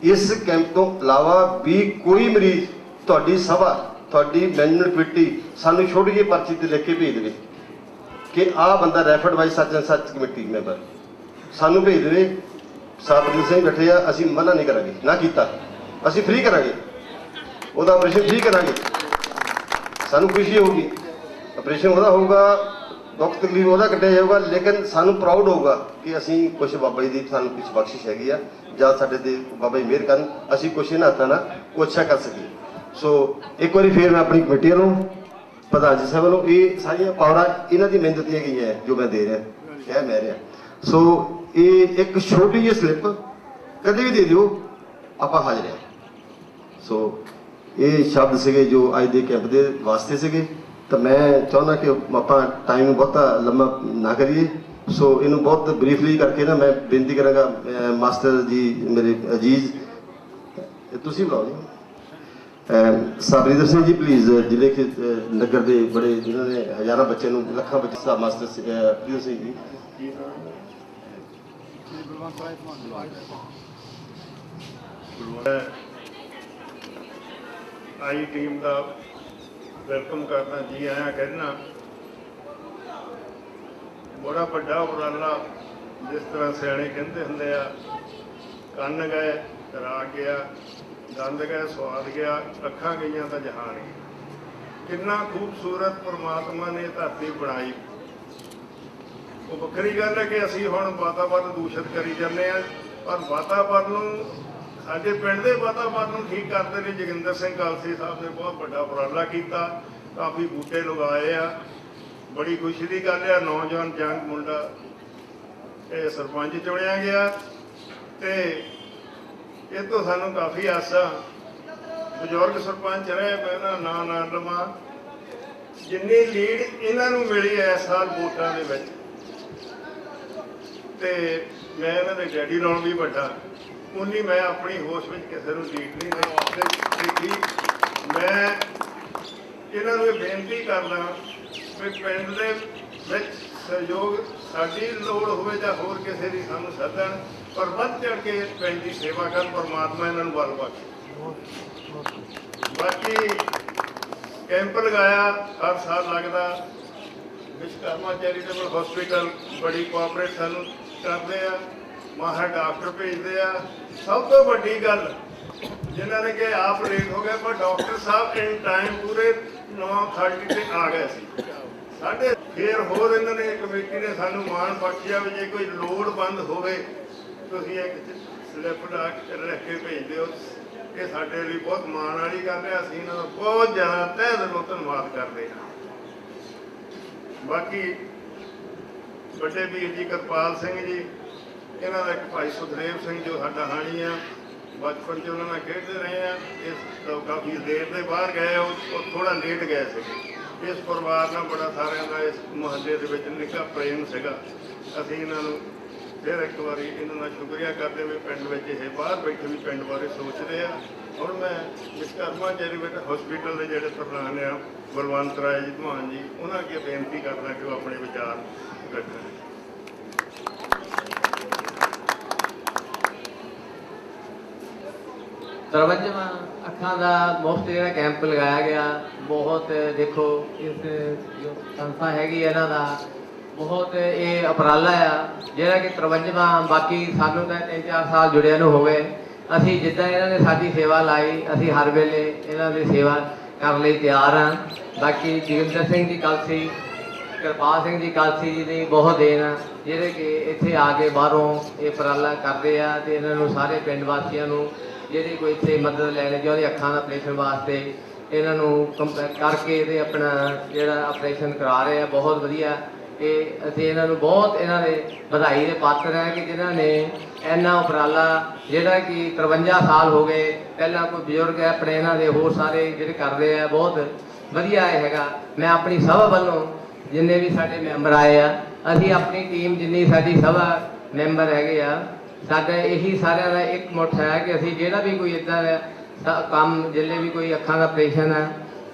ਇਸ ਕੈਂਪ ਤੋਂ ਇਲਾਵਾ ਵੀ ਕੋਈ ਮਰੀਜ਼ ਤੁਹਾਡੀ ਸਭਾ, ਤੁਹਾਡੀ ਮੈਨੇਜਮੈਂਟ ਕਮੇਟੀ ਸਾਨੂੰ ਛੋਟੀ ਜਿਹੀ ਪਰਚੀ ਤੇ ਲਿਖ ਕੇ ਭੇਜ ਦੇਵੇ ਕਿ ਆਹ ਬੰਦਾ ਰੈਫਰਡ ਬਾਈ ਸੱਚ ਐਂਡ ਸੱਚ ਕਮੇਟੀ ਮੈਂਬਰ, ਸਾਨੂੰ ਭੇਜ ਦੇਵੇ। ਸਾਹਿਬ ਸਿੰਘ ਬੈਠੇ ਆ, ਅਸੀਂ ਮਨਾ ਨਹੀਂ ਕਰਾਂਗੇ, ਨਾ ਕੀਤਾ, ਅਸੀਂ ਫ੍ਰੀ ਕਰਾਂਗੇ ਉਹਦਾ ਆਪਰੇਸ਼ਨ, ਫ੍ਰੀ ਕਰਾਂਗੇ, ਸਾਨੂੰ ਖੁਸ਼ੀ ਹੋਊਗੀ। ਆਪਰੇਸ਼ਨ ਉਹਦਾ ਹੋਊਗਾ, ਦੁੱਖ ਤਕਲੀਫ ਉਹਦਾ ਕੱਟਿਆ ਜਾਊਗਾ, ਲੇਕਿਨ ਸਾਨੂੰ ਪ੍ਰਾਊਡ ਹੋਊਗਾ ਕਿ ਅਸੀਂ ਕੁਛ ਬਾਬਾ ਜੀ ਦੀ ਸਾਨੂੰ ਕੁਛ ਬਖਸ਼ਿਸ਼ ਹੈਗੀ ਆ, ਜਾਂ ਸਾਡੇ ਤੇ ਬਾਬਾ ਜੀ ਮਿਹਰ ਕਰਨ, ਅਸੀਂ ਕੁਛ ਇਹਨਾਂ ਹੱਥਾਂ ਨਾਲ ਉਹ ਅੱਛਾ ਕਰ ਸਕੀਏ। ਸੋ ਇੱਕ ਵਾਰੀ ਫੇਰ ਮੈਂ ਆਪਣੀ ਕਮੇਟੀ ਵੱਲੋਂ, ਪ੍ਰਧਾਨ ਜੀ ਸਾਹਿਬ ਵੱਲੋਂ, ਇਹ ਸਾਰੀਆਂ ਪਾਵਰਾਂ ਇਹਨਾਂ ਦੀ ਮਿਹਨਤ ਦੀਆਂ ਗਈਆਂ ਜੋ ਮੈਂ ਦੇ ਰਿਹਾ, ਕਹਿ ਮੈਂ ਰਿਹਾ। ਸੋ ਇਹ ਇੱਕ ਛੋਟੀ ਜਿਹੀ ਸਲਿੱਪ ਕਦੇ ਵੀ ਦੇ ਦਿਓ, ਆਪਾਂ ਹਾਜ਼ਰ ਹਾਂ। ਸੋ ਇਹ ਸ਼ਬਦ ਸੀਗੇ ਜੋ ਅੱਜ ਦੇ ਕੈਂਪ ਦੇ ਵਾਸਤੇ ਸੀਗੇ, ਤਾਂ ਮੈਂ ਚਾਹੁੰਦਾ ਕਿ ਆਪਾਂ ਟਾਈਮ ਬਹੁਤਾ ਲੰਮਾ ਨਾ ਕਰੀਏ। ਸੋ ਇਹਨੂੰ ਬਹੁਤ ਬਰੀਫਲੀ ਕਰਕੇ ਨਾ ਮੈਂ ਬੇਨਤੀ ਕਰਾਂਗਾ ਮਾਸਟਰ ਜੀ ਮੇਰੇ ਅਜੀਜ਼, ਤੁਸੀਂ ਬੁਲਾਓ ਜੀ ਸਾਬਰੀਦਰ ਸਿੰਘ ਜੀ ਪਲੀਜ਼, ਜ਼ਿਲ੍ਹੇ ਕੇ ਨਗਰ ਦੇ ਬੜੇ ਜਿਨ੍ਹਾਂ ਨੇ ਹਜ਼ਾਰਾਂ ਬੱਚੇ ਨੂੰ, ਲੱਖਾਂ ਬੱਚੇ ਸਾਹਿਬ, ਮਾਸਟਰ ਪ੍ਰੀਤ ਸਿੰਘ ਜੀ। ਆਈ ਟੀਮ ਦਾ ਵੈਲਕਮ ਕਰਦਾ, ਜੀ ਆਇਆਂ ਕਹਿਣਾ। ਬੜਾ ਵੱਡਾ ਉਪਰਾਲਾ, ਜਿਸ ਤਰ੍ਹਾਂ ਸਿਆਣੇ ਕਹਿੰਦੇ ਹੁੰਦੇ ਆ, ਕੰਨ ਗਏ ਰਾ ਗਿਆ, ਦੰਦ ਗਏ ਸਵਾਦ ਗਿਆ, ਅੱਖਾਂ ਗਈਆਂ ਤਾਂ ਜਹਾਨ ਗਿਆ। ਕਿੰਨਾ ਖੂਬਸੂਰਤ ਪਰਮਾਤਮਾ ਨੇ ਧਰਤੀ ਬਣਾਈ। ਉਹ ਵੱਖਰੀ ਗੱਲ ਹੈ ਕਿ ਅਸੀਂ ਹੁਣ ਵਾਤਾਵਰਨ ਦੂਸ਼ਿਤ ਕਰੀ ਜਾਂਦੇ ਹਾਂ, ਪਰ ਵਾਤਾਵਰਨ ਨੂੰ, ਸਾਡੇ ਪਿੰਡ ਦੇ ਵਾਤਾਵਰਨ ਨੂੰ ਠੀਕ ਕਰਦੇ ਨੇ ਜੋਗਿੰਦਰ ਸਿੰਘ ਕਾਲਸੀ ਸਾਹਿਬ ਨੇ ਬਹੁਤ ਵੱਡਾ ਉਪਰਾਲਾ ਕੀਤਾ, ਕਾਫੀ ਬੂਟੇ ਲਗਾਏ ਆ। ਬੜੀ ਖੁਸ਼ੀ ਦੀ ਗੱਲ ਆ, ਨੌਜਵਾਨ ਜੰਗ ਮੁੰਡਾ ਇਹ ਸਰਪੰਚ ਚੁਣਿਆ ਗਿਆ, ਤੇ ਇਹ ਤੋਂ ਸਾਨੂੰ ਕਾਫੀ ਆਸਾਂ। ਬਜ਼ੁਰਗ ਸਰਪੰਚ ਰਹੇ, ਮੈਂ ਨਾ ਲਵਾਂ, ਜਿੰਨੀ ਲੀਡ ਇਹਨਾਂ ਨੂੰ ਮਿਲੀ ਐ ਇਸ ਸਾਲ ਵੋਟਾਂ ਦੇ ਵਿੱਚ, ਤੇ ਮੈਂ ਇਹਨਾਂ ਦੇ ਡੈਡੀ ਨਾਲੋਂ ਵੀ ਵੱਡਾ, ਉਨੀ ਮੈਂ ਆਪਣੀ ਹੋਸ਼ ਵਿੱਚ ਕਿਸੇ ਨੂੰ ਲੀਡ ਨਹੀਂ ਦੇਖੀ। ਮੈਂ ਇਹਨਾਂ ਨੂੰ ਇਹ ਬੇਨਤੀ ਕਰਦਾ ਵੀ ਪਿੰਡ ਦੇ ਵਿੱਚ ਸਹਿਯੋਗ, ਸਾਡੀ ਲੋੜ ਹੋਵੇ ਜਾਂ ਹੋਰ ਕਿਸੇ ਦੀ, ਸਾਨੂੰ ਸੱਦਣ, ਪਰ ਵੱਧ ਚੜ੍ਹ ਕੇ ਪਿੰਡ ਦੀ ਸੇਵਾ ਕਰਨ। ਪਰਮਾਤਮਾ ਇਹਨਾਂ ਨੂੰ ਬਲ ਬਖਸ਼ੇ। ਬਾਕੀ ਕੈਂਪ ਲਗਾਇਆ ਹਰ ਸਾਲ ਲੱਗਦਾ, ਵਿਸ਼ਵਕਰਮਾ ਚੈਰੀਟੇਬਲ ਹਸਪੀਟਲ ਬੜੀ ਕੋਆਪਰੇਟ ਸਾਨੂੰ ਕਰਦੇ ਆ, ਮਾਹਰ ਡਾਕਟਰ ਭੇਜਦੇ ਆ। ਸਭ ਤੋਂ ਵੱਡੀ ਗੱਲ ਜਿਨ੍ਹਾਂ ਨੇ ਕਿ ਆਪ ਲੇਟ ਹੋ ਗਏ, ਪਰ ਡਾਕਟਰ ਸਾਹਿਬ ਇਨ ਟਾਈਮ ਪੂਰੇ 9:30 ਤੇ ਆ ਗਏ ਸੀ ਸਾਡੇ। ਫਿਰ ਹੋਰ ਇਹਨਾਂ ਨੇ ਕਮੇਟੀ ਨੇ ਸਾਨੂੰ ਮਾਣ ਬਖਸ਼ਿਆ ਵੀ ਜੇ ਕੋਈ ਲੋੜਵੰਦ ਹੋਵੇ ਤੁਸੀਂ ਇੱਕ ਸਲਿੱਪ ਲਿਖ ਕੇ ਭੇਜ ਦਿਓ। ਇਹ ਸਾਡੇ ਲਈ ਬਹੁਤ ਮਾਣ ਵਾਲੀ ਗੱਲ ਹੈ। ਅਸੀਂ ਇਹਨਾਂ ਦਾ ਬਹੁਤ ਜ਼ਿਆਦਾ ਤਹਿ ਦਿਲੋਂ ਧੰਨਵਾਦ ਕਰਦੇ ਹਾਂ। ਬਾਕੀ ਵੱਡੇ ਵੀਰ ਜੀ ਕਿਰਪਾਲ ਸਿੰਘ ਜੀ, ਇਹਨਾਂ ਦਾ ਇੱਕ ਭਾਈ ਸੁਖਦੇਵ ਸਿੰਘ ਜੋ ਸਾਡਾ ਹਾਣੀ ਆ, ਬਚਪਨ 'ਚ ਉਹਨਾਂ ਨਾਲ ਖੇਡਦੇ ਰਹੇ ਆ। ਇਸ ਕਾਫੀ ਦੇਰ ਦੇ ਬਾਹਰ ਗਏ, ਉਹ ਥੋੜਾ ਲੇਟ ਗਏ ਸੀਗੇ। ਇਸ ਪਰਿਵਾਰ ਨਾਲ ਬੜਾ ਸਾਰਿਆਂ ਦਾ ਇਸ ਮੁਹੱਲੇ ਦੇ ਵਿੱਚ ਨਿੱਘਾ ਪ੍ਰੇਮ ਸੀਗਾ। ਅਸੀਂ ਇਹਨਾਂ ਨੂੰ ਫਿਰ ਇੱਕ ਵਾਰੀ ਇਹਨਾਂ ਦਾ ਸ਼ੁਕਰੀਆ ਕਰਦੇ ਵੀ ਪਿੰਡ ਵਿੱਚ ਇਹ ਬਾਹਰ ਬੈਠੇ ਵੀ ਪਿੰਡ ਬਾਰੇ ਸੋਚਦੇ ਆ। ਹੁਣ ਮੈਂ ਵਿਸ਼ਵਕਰਮਾ ਚੈਰੀਟੇਬਲ ਹਸਪੀਟਲ ਦੇ ਜਿਹੜੇ ਪ੍ਰਧਾਨ ਆ ਬਲਵੰਤ ਰਾਏ ਜੀ ਧਮਾਨ ਜੀ, ਉਹਨਾਂ ਅੱਗੇ ਬੇਨਤੀ ਕਰਦਾ ਕਿ ਉਹ ਆਪਣੇ ਵਿਚਾਰ ਰੱਖਣ। ਤਰਵੰਜਵਾਂ ਅੱਖਾਂ ਦਾ ਮੁਫਤ ਜਿਹੜਾ ਕੈਂਪ ਲਗਾਇਆ ਗਿਆ, ਬਹੁਤ ਦੇਖੋ ਇਸ ਜੋ ਸੰਸਥਾ ਹੈਗੀ ਇਹਨਾਂ ਦਾ ਬਹੁਤ ਇਹ ਉਪਰਾਲਾ ਆ ਜਿਹੜਾ ਕਿ 53ਵਾਂ। ਬਾਕੀ ਸਾਨੂੰ ਤਾਂ 3-4 ਸਾਲ ਜੁੜਿਆਂ ਨੂੰ ਹੋ ਗਏ। ਅਸੀਂ ਜਿੱਦਾਂ ਇਹਨਾਂ ਨੇ ਸਾਡੀ ਸੇਵਾ ਲਾਈ, ਅਸੀਂ ਹਰ ਵੇਲੇ ਇਹਨਾਂ ਦੀ ਸੇਵਾ ਕਰਨ ਲਈ ਤਿਆਰ ਹਾਂ। ਬਾਕੀ ਜੋਗਿੰਦਰ ਸਿੰਘ ਜੀ ਕਲਸੀ, ਕਿਰਪਾਲ ਸਿੰਘ ਜੀ ਕਲਸੀ ਜੀ ਦੀ ਬਹੁਤ ਦੇਣ ਆ, ਜਿਹੜੇ ਕਿ ਇੱਥੇ ਆ ਕੇ ਬਾਹਰੋਂ ਇਹ ਉਪਰਾਲਾ ਕਰਦੇ ਆ। ਤੇ ਇਹਨਾਂ ਨੂੰ ਸਾਰੇ ਪਿੰਡ ਵਾਸੀਆਂ ਨੂੰ ਜਿਹੜੇ ਕੋਈ ਇੱਥੇ ਮਦਦ ਲੈਣੀ ਚਾਹੁੰਦੇ ਅੱਖਾਂ ਦਾ ਆਪਰੇਸ਼ਨ ਵਾਸਤੇ, ਇਹਨਾਂ ਨੂੰ ਕੰਪੈਕਟ ਕਰਕੇ ਤੇ ਆਪਣਾ ਜਿਹੜਾ ਆਪਰੇਸ਼ਨ ਕਰਾ ਰਹੇ ਆ, ਬਹੁਤ ਵਧੀਆ। ਇਹ ਅਸੀਂ ਇਹਨਾਂ ਨੂੰ ਬਹੁਤ ਇਹਨਾਂ ਦੇ ਵਧਾਈ ਦੇ ਪਾਤਰ ਹੈ ਕਿ ਜਿਨ੍ਹਾਂ ਨੇ ਇੰਨਾ ਉਪਰਾਲਾ ਜਿਹੜਾ ਕਿ 53 ਸਾਲ ਹੋ ਗਏ, ਪਹਿਲਾਂ ਕੋਈ ਬਜ਼ੁਰਗ ਹੈ ਆਪਣੇ, ਇਹਨਾਂ ਦੇ ਹੋਰ ਸਾਰੇ ਜਿਹੜੇ ਕਰਦੇ ਆ, ਬਹੁਤ ਵਧੀਆ ਇਹ ਹੈਗਾ। ਮੈਂ ਆਪਣੀ ਸਭਾ ਵੱਲੋਂ ਜਿੰਨੇ ਵੀ ਸਾਡੇ ਮੈਂਬਰ ਆਏ ਆ, ਅਸੀਂ ਆਪਣੀ ਟੀਮ ਜਿੰਨੀ ਸਾਡੀ ਸਭਾ ਮੈਂਬਰ ਹੈਗੇ ਆ, ਸਾਡਾ ਇਹੀ ਸਾਰਿਆਂ ਦਾ ਇੱਕ ਮੁੱਠ ਹੈ ਕਿ ਅਸੀਂ ਜਿਹੜਾ ਵੀ ਕੋਈ ਇੱਦਾਂ ਦਾ ਕੰਮ, ਜਿੱਲੇ ਵੀ ਕੋਈ ਅੱਖਾਂ ਦਾ ਆਪਰੇਸ਼ਨ ਹੈ,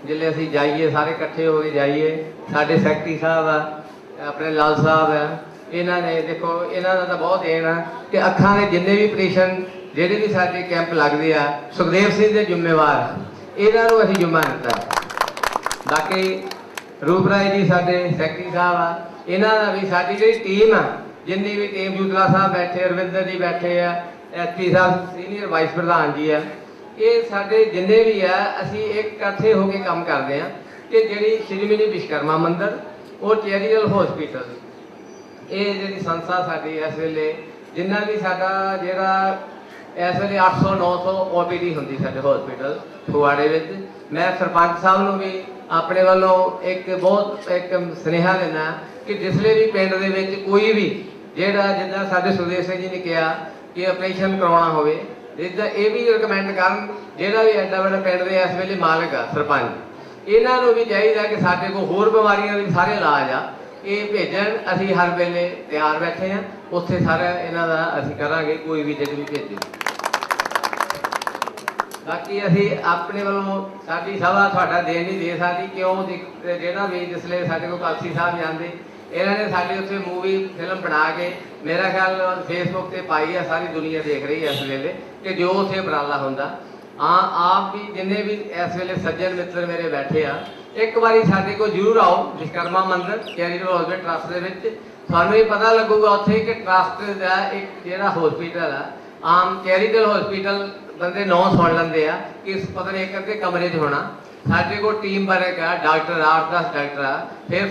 ਜਿੱਲੇ ਅਸੀਂ ਜਾਈਏ ਸਾਰੇ ਇਕੱਠੇ ਹੋ ਕੇ ਜਾਈਏ। ਸਾਡੇ ਸੈਕਟਰੀ ਸਾਹਿਬ ਆ, ਆਪਣੇ ਲਾਲ ਸਾਹਿਬ ਆ, ਇਹਨਾਂ ਨੇ ਦੇਖੋ ਇਹਨਾਂ ਦਾ ਤਾਂ ਬਹੁਤ ਦੇਣ ਆ ਕਿ ਅੱਖਾਂ ਦੇ ਜਿੰਨੇ ਵੀ ਆਪਰੇਸ਼ਨ ਜਿਹੜੇ ਵੀ ਸਾਡੇ ਕੈਂਪ ਲੱਗਦੇ ਆ, ਸੁਖਦੇਵ ਸਿੰਘ ਦੇ ਜ਼ਿੰਮੇਵਾਰ, ਇਹਨਾਂ ਨੂੰ ਅਸੀਂ ਜ਼ਿੰਮਾ ਦਿੱਤਾ। ਬਾਕੀ ਰੂਪ ਰਾਏ ਜੀ ਸਾਡੇ ਸੈਕਟਰੀ ਸਾਹਿਬ ਆ, ਇਹਨਾਂ ਦਾ ਵੀ ਸਾਡੀ ਜਿਹੜੀ ਟੀਮ ਆ, ਜਿੰਨੀ ਵੀ ਟੀਮ, ਜੂਤਲਾ ਸਾਹਿਬ ਬੈਠੇ, ਰਵਿੰਦਰ ਜੀ ਬੈਠੇ ਆ, ਐਸਪੀ ਸਾਹਿਬ ਸੀਨੀਅਰ ਵਾਈਸ ਪ੍ਰਧਾਨ ਜੀ ਆ, ਇਹ ਸਾਡੇ ਜਿੰਨੇ ਵੀ ਆ, ਅਸੀਂ ਇੱਕ ਇਕੱਠੇ ਹੋ ਕੇ ਕੰਮ ਕਰਦੇ ਆ ਕਿ ਜਿਹੜੀ ਸ਼੍ਰੀਮਤੀ ਵਿਸ਼ਵਕਰਮਾ ਮੰਦਿਰ ਉਹ ਚੈਰੀਟੇਬਲ ਹਸਪੀਟਲ, ਇਹ ਜਿਹੜੀ ਸੰਸਥਾ ਸਾਡੀ ਇਸ ਵੇਲੇ ਜਿੰਨਾ ਵੀ ਸਾਡਾ ਜਿਹੜਾ ਇਸ ਵੇਲੇ 800-900 OPD ਹੁੰਦੀ ਸਾਡੇ ਹਸਪੀਟਲ ਫਗਵਾੜੇ ਵਿੱਚ। ਮੈਂ ਸਰਪੰਚ ਸਾਹਿਬ ਨੂੰ ਵੀ ਆਪਣੇ ਵੱਲੋਂ ਇੱਕ ਬਹੁਤ ਇੱਕ ਸੁਨੇਹਾ ਦਿੰਦਾ ਕਿ ਜਿਸਲੇ ਵੀ ਪਿੰਡ ਦੇ ਵਿੱਚ ਕੋਈ ਵੀ ਜਿਹੜਾ ਜਿੱਦਾਂ ਸਾਡੇ ਸੁਖਦੇਵ ਸਿੰਘ ਜੀ ਨੇ ਕਿਹਾ ਕਿ ਆਪਰੇਸ਼ਨ ਕਰਵਾਉਣਾ ਹੋਵੇ, ਜਿੱਦਾਂ ਇਹ ਵੀ ਰਿਕਮੈਂਡ ਕਰਨ, ਜਿਹੜਾ ਵੀ ਐਡਾ ਵੱਡਾ ਪਿੰਡ ਦੇ ਇਸ ਵੇਲੇ ਮਾਲਕ ਆ ਸਰਪੰਚ, ਇਹਨਾਂ ਨੂੰ ਵੀ ਚਾਹੀਦਾ ਕਿ ਸਾਡੇ ਕੋਲ ਹੋਰ ਬਿਮਾਰੀਆਂ ਦੇ ਸਾਰੇ ਇਲਾਜ ਆ, ਇਹ ਭੇਜਣ। ਅਸੀਂ ਹਰ ਵੇਲੇ ਤਿਆਰ ਬੈਠੇ ਆ, ਉੱਥੇ ਸਾਰਾ ਇਹਨਾਂ ਦਾ ਅਸੀਂ ਕਰਾਂਗੇ, ਕੋਈ ਵੀ ਜਿਹੜੀ ਵੀ ਭੇਜੇ। ਬਾਕੀ ਅਸੀਂ ਆਪਣੇ ਵੱਲੋਂ ਸਾਡੀ ਸਭਾ ਤੁਹਾਡਾ ਦੇ ਨਹੀਂ ਦੇ ਸਕਦੀ, ਕਿਉਂ ਜਿਹੜਾ ਵੀ ਜਿਸਲੇ ਸਾਡੇ ਕੋਲ ਕਲਸੀ ਸਾਹਿਬ ਜਾਂਦੇ, ਇਹਨਾਂ ਨੇ ਸਾਡੇ ਉੱਥੇ ਮੂਵੀ ਫਿਲਮ ਬਣਾ ਕੇ ਮੇਰਾ ਖਿਆਲ ਫੇਸਬੁੱਕ ਤੇ ਪਾਈ ਆ, ਸਾਰੀ ਦੁਨੀਆ ਦੇਖ ਰਹੀ ਹੈ ਇਸ ਵੇਲੇ ਕਿ ਜੋ ਉੱਥੇ ਉਪਰਾਲਾ ਹੁੰਦਾ। ਆਪ ਵੀ ਜਿੰਨੇ ਵੀ ਇਸ ਵੇਲੇ ਸੱਜਣ ਮਿੱਤਰ ਮੇਰੇ ਬੈਠੇ ਆ, ਇੱਕ ਵਾਰੀ ਸਾਡੇ ਕੋਲ ਜ਼ਰੂਰ ਆਓ ਵਿਸ਼ਵਕਰਮਾ ਮੰਦਿਰ ਚੈਰੀਟੇਬਲ ਹਸਪੀਟਲ ਟਰਸਟ ਦੇ ਵਿੱਚ, ਤੁਹਾਨੂੰ ਇਹ ਪਤਾ ਲੱਗੂਗਾ ਉੱਥੇ ਕਿ ਟਰਸਟ ਦਾ ਇੱਕ ਜਿਹੜਾ ਹਸਪੀਟਲ ਆ, ਆਮ ਚੈਰੀਟੇਬਲ ਹਸਪੀਟਲ ਬੰਦੇ ਨਾਂ ਸੁਣ ਲੈਂਦੇ ਆ ਕਿ ਪਤਾ ਨਹੀਂ ਇੱਕ ਅੱਧੇ ਕਮਰੇ 'ਚ ਹੋਣਾ, ਸਾਡੇ ਕੋਲ ਟੀਮ ਵਰਕ ਆ, ਡਾਕਟਰ 8-10 ਡਾਕਟਰ ਆ, ਫਿਰ